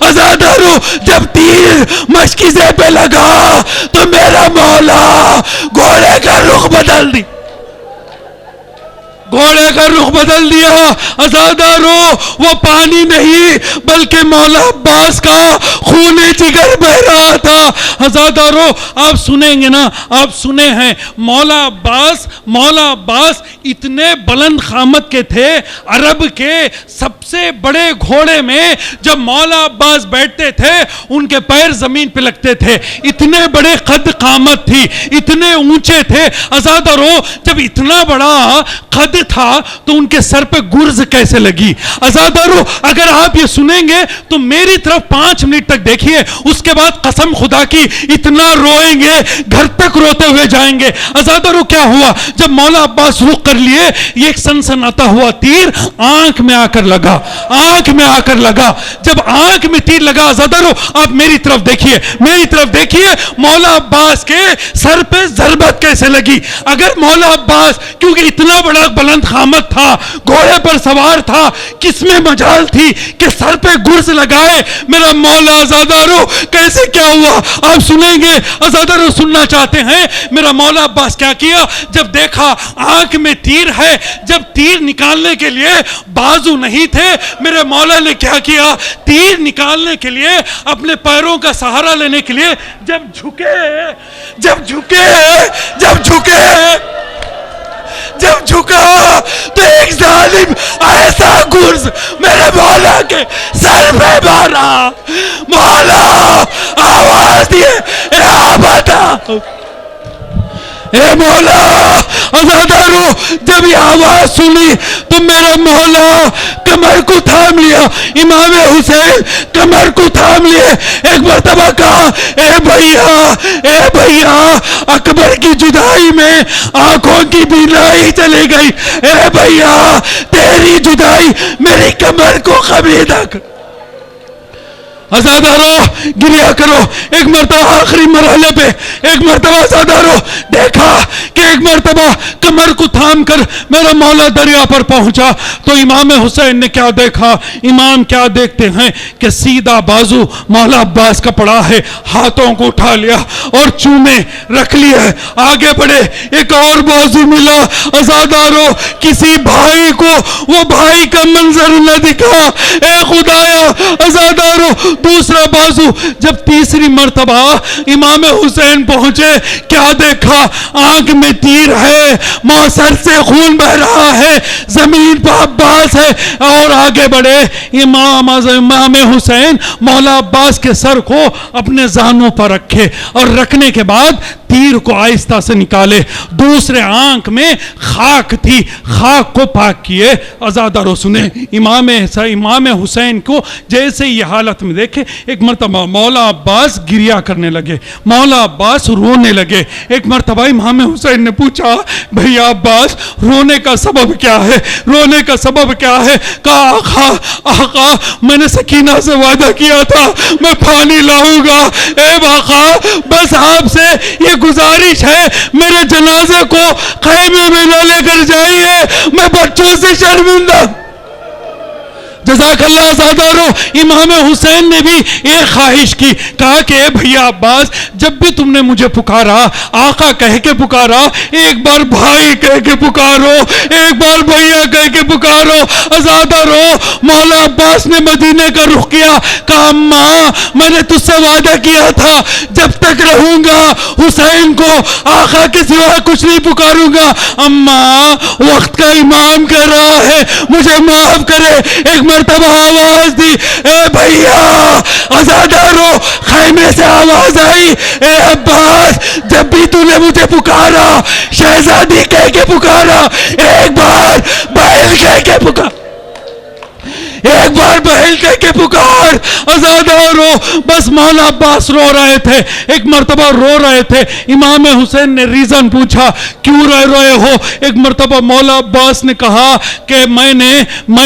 عزادارو جب تیر مشکیزے پہ لگا تو میرا مولا گھوڑے کا رخ بدل دی، گھوڑے کا رخ بدل دیا۔ عزادارو وہ پانی نہیں بلکہ مولا عباس کا خون جگر بہ رہا تھا۔ عزادارو آپ سنیں گے نا، آپ سنے ہیں مولا عباس اتنے بلند قامت کے تھے، عرب کے سب سے بڑے گھوڑے میں جب مولا عباس بیٹھتے تھے ان کے پیر زمین پہ لگتے تھے، اتنے بڑے قد قامت تھی، اتنے اونچے تھے۔ عزادارو جب اتنا بڑا قد تھا تو ان کے سر پہ گرز کیسے لگی؟ عزادارو اگر آپ یہ سنیں گے تو میری طرف 5 منٹ تک دیکھیے، اس کے بعد قسم خدا کی اتنا روئیں گے گھر تک روتے ہوئے جائیں گے۔ عزادارو کیا ہوا جب مولا عباس رخ کر لیے، یہ ایک سنسناتا ہوا تیر آنکھ میں آ کر لگا، آنکھ میں آ کر لگا۔ جب آنکھ میں تیر لگا عزادارو آپ میری طرف دیکھیے، میری طرف دیکھیے، مولا عباس کے سر پہ ضربت کیسے لگی۔ اگر مولا عباس کیونکہ اتنا بڑا بلند قامت تھا، گھوڑے پر سوار تھا، کس میں مجال تھی کہ سر پہ گرز لگائے؟ میرا مولا عزادارو کیسے کیا ہوا آپ سنیں گے۔ عزادارو سننا چاہتے ہیں میرا مولا عباس کیا کیا؟ جب دیکھا آنکھ میں تیر ہے، جب تیر نکالنے کے لیے بازو نہیں تھے، میرے مولا نے کیا کیا؟ تیر نکالنے کے لیے اپنے پیروں کا سہارا لینے کے لیے جب جھکا تو ایک ظالم ایسا گرز میرے مولا کے سر پہ مارا۔ مولا آواز دیے اے بتا، اے مولا۔ عزادارو جب یہ آواز سنی تو میرا مولا کمر کو تھام لیا، امام حسین کمر کو تھام لیے۔ ایک مرتبہ کہا اے بھیا اکبر کی جدائی میں آنکھوں کی بینائی چلی گئی، اے بھیا تیری جدائی میری کمر کو خمیدہ کر۔ عزادارو گریا کرو. ایک مرتبہ آخری مرحلے پہ ایک مرتبہ عزادارو دیکھا کہ ایک مرتبہ کمر کو تھام کر میرا مولا دریا پر پہنچا تو امام حسین نے کیا دیکھا؟ امام کیا دیکھتے ہیں کہ سیدھا بازو مولا عباس کا پڑا ہے، ہاتھوں کو اٹھا لیا اور چومے رکھ لیا. آگے بڑھے ایک اور بازو ملا. عزادارو کسی بھائی کو وہ بھائی کا منظر نہ دکھا. اے خدایا عزادارو دوسرا بازو. جب تیسری مرتبہ امام حسین پہنچے کیا دیکھا؟ آنکھ میں تیر ہے، سر سے خون بہ رہا ہے، زمین پر عباس ہے. اور آگے بڑھے امام حسین مولا عباس کے سر کو اپنے زانوں پر رکھے اور رکھنے کے بعد تیر کو آہستہ سے نکالے. دوسرے آنکھ میں خاک تھی، خاک کو پاک کیے. عزادارو سنیں امام حسین کو جیسے یہ حالت میں دیکھے ایک مرتبہ مولا عباس گریا کرنے لگے، مولا عباس رونے لگے. ایک مرتبہ امام حسین نے پوچھا بھیا عباس رونے کا سبب کیا ہے؟ رونے کا سبب کیا ہے؟ کہا آقا میں نے سکینہ سے وعدہ کیا تھا میں پانی لاؤں گا. اے آقا بس آپ سے یہ گزارش ہے میرے جنازے کو خیمے میں نہ لے کر جائیے، میں بچوں سے شرمندہ. جزاک اللہ. عزادارو امام حسین نے بھی ایک خواہش کی، کہا کہ اے بھیا عباس جب بھی تم نے مجھے پکارا آقا کہہ کے پکارا، ایک بار بھائی کہہ کے پکارو، ایک بار بھیا کہہ کے پکارو. عزادارو مولا عباس نے مدینے کا رخ کیا، کہا اماں میں نے تجھ سے وعدہ کیا تھا جب تک رہوں گا حسین کو آقا کے سوا کچھ نہیں پکاروں گا. اماں وقت کا امام کر رہا ہے مجھے معاف کرے. ایک مرتبہ آواز دی اے بھیا. عزادارو خیمے سے آواز آئی اے عباس جب بھی تو نے مجھے پکارا شہزادی کہہ کے پکارا، ایک بار بہل کہہ کے پکار، ایک بار بہل کہہ کے پکار. عزادارو بس مولا عباس رو رہے تھے، ایک مرتبہ رو رہے تھے. امام حسین نے ریزن پوچھا کیوں رو رہے ہو؟ ایک مرتبہ مولا عباس نے کہا کہ میں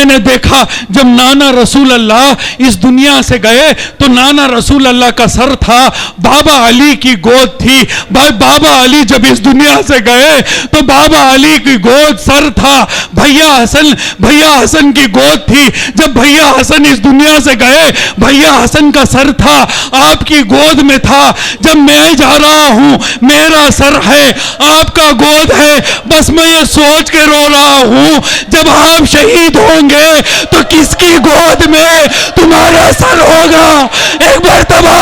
نے دیکھا جب نانا رسول اللہ اس دنیا سے گئے تو نانا رسول اللہ کا سر تھا، بابا علی کی گود تھی. بابا علی جب اس دنیا سے گئے تو بابا علی کی گود سر تھا، بھیا حسن کی گود تھی. جب بھیا حسن اس دنیا سے گئے بھیا حسن کا سر تھا، آپ کی گود میں تھا. جب میں جا رہا ہوں میرا سر ہے آپ کا گود ہے. بس میں یہ سوچ کے رو رہا ہوں جب آپ شہید ہوں گے تو کس کی گود میں تمہارا سر ہوگا. ایک مرتبہ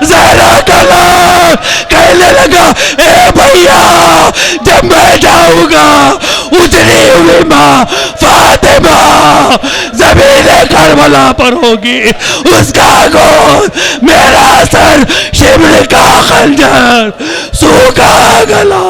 زہرا کا لال کہنے لگا اے بھیا جب میں جاؤں گا اجڑی ہوئی ماں فاطمہ زمین کربلا پر ہوگی، اس کا گود میرا سر شمر کا خنجر سوکھا گلا.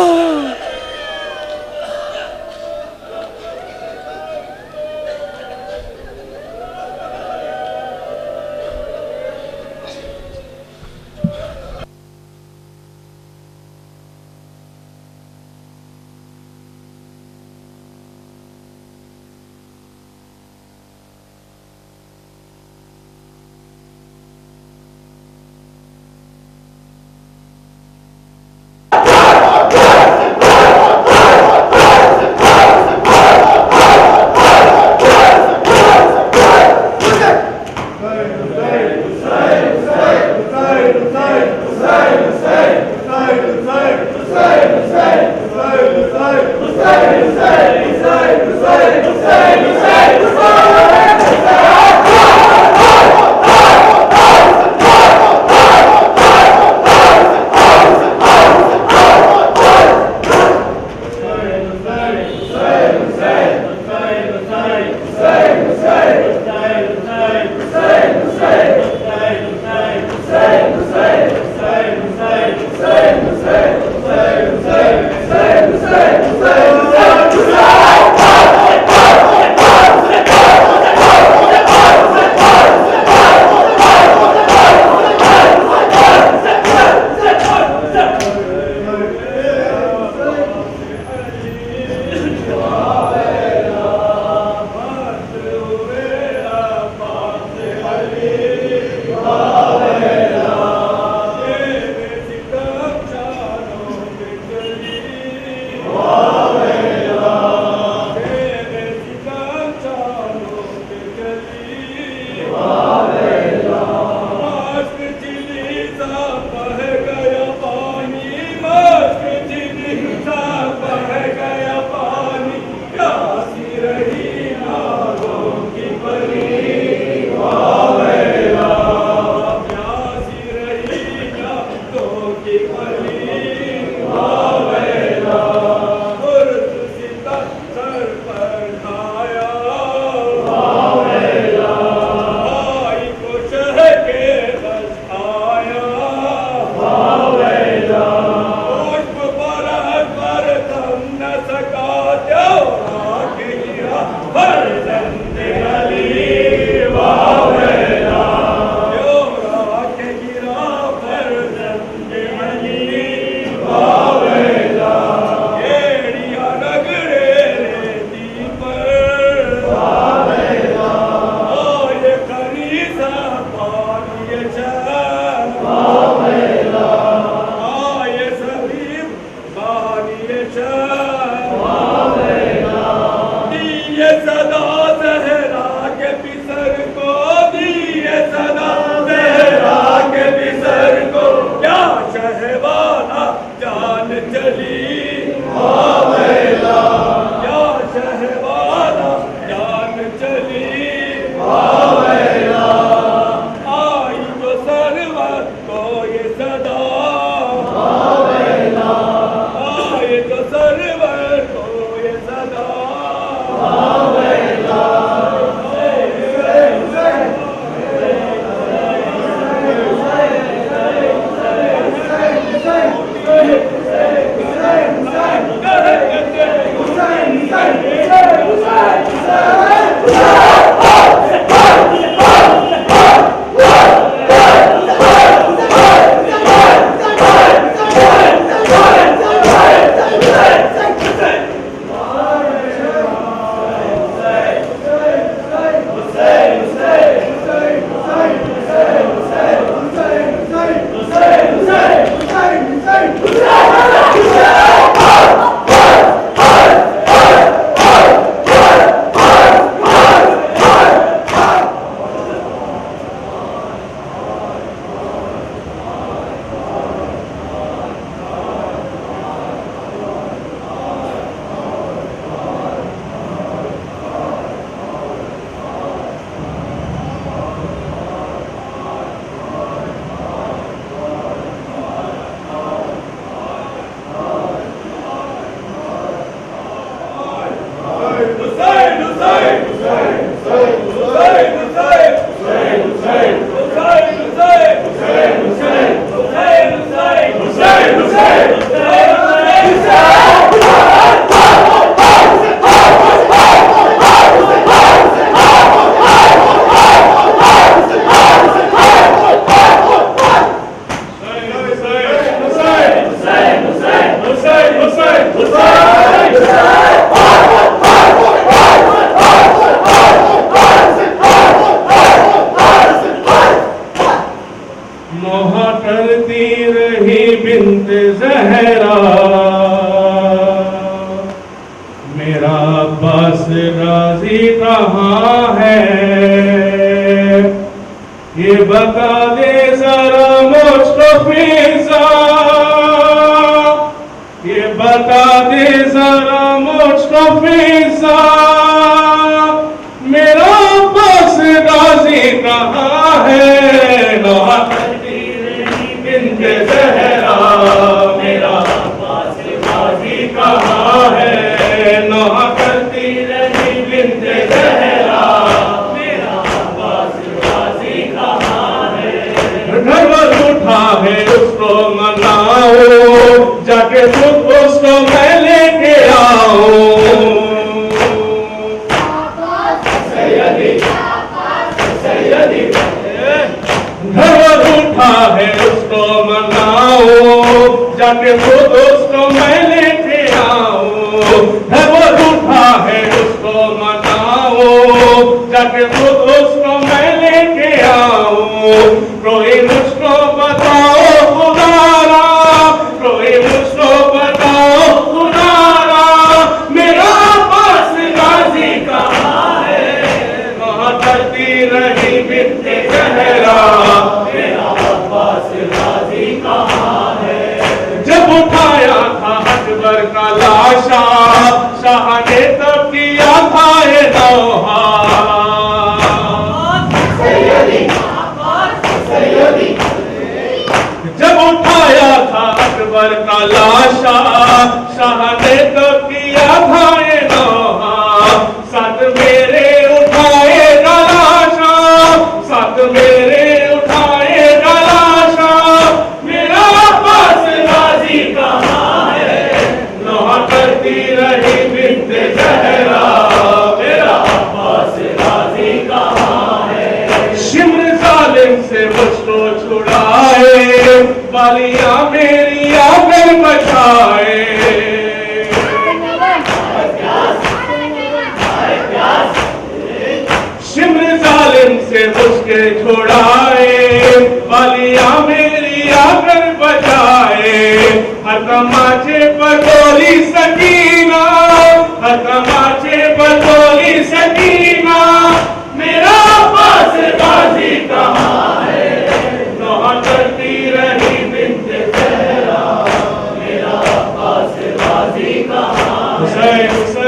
حسین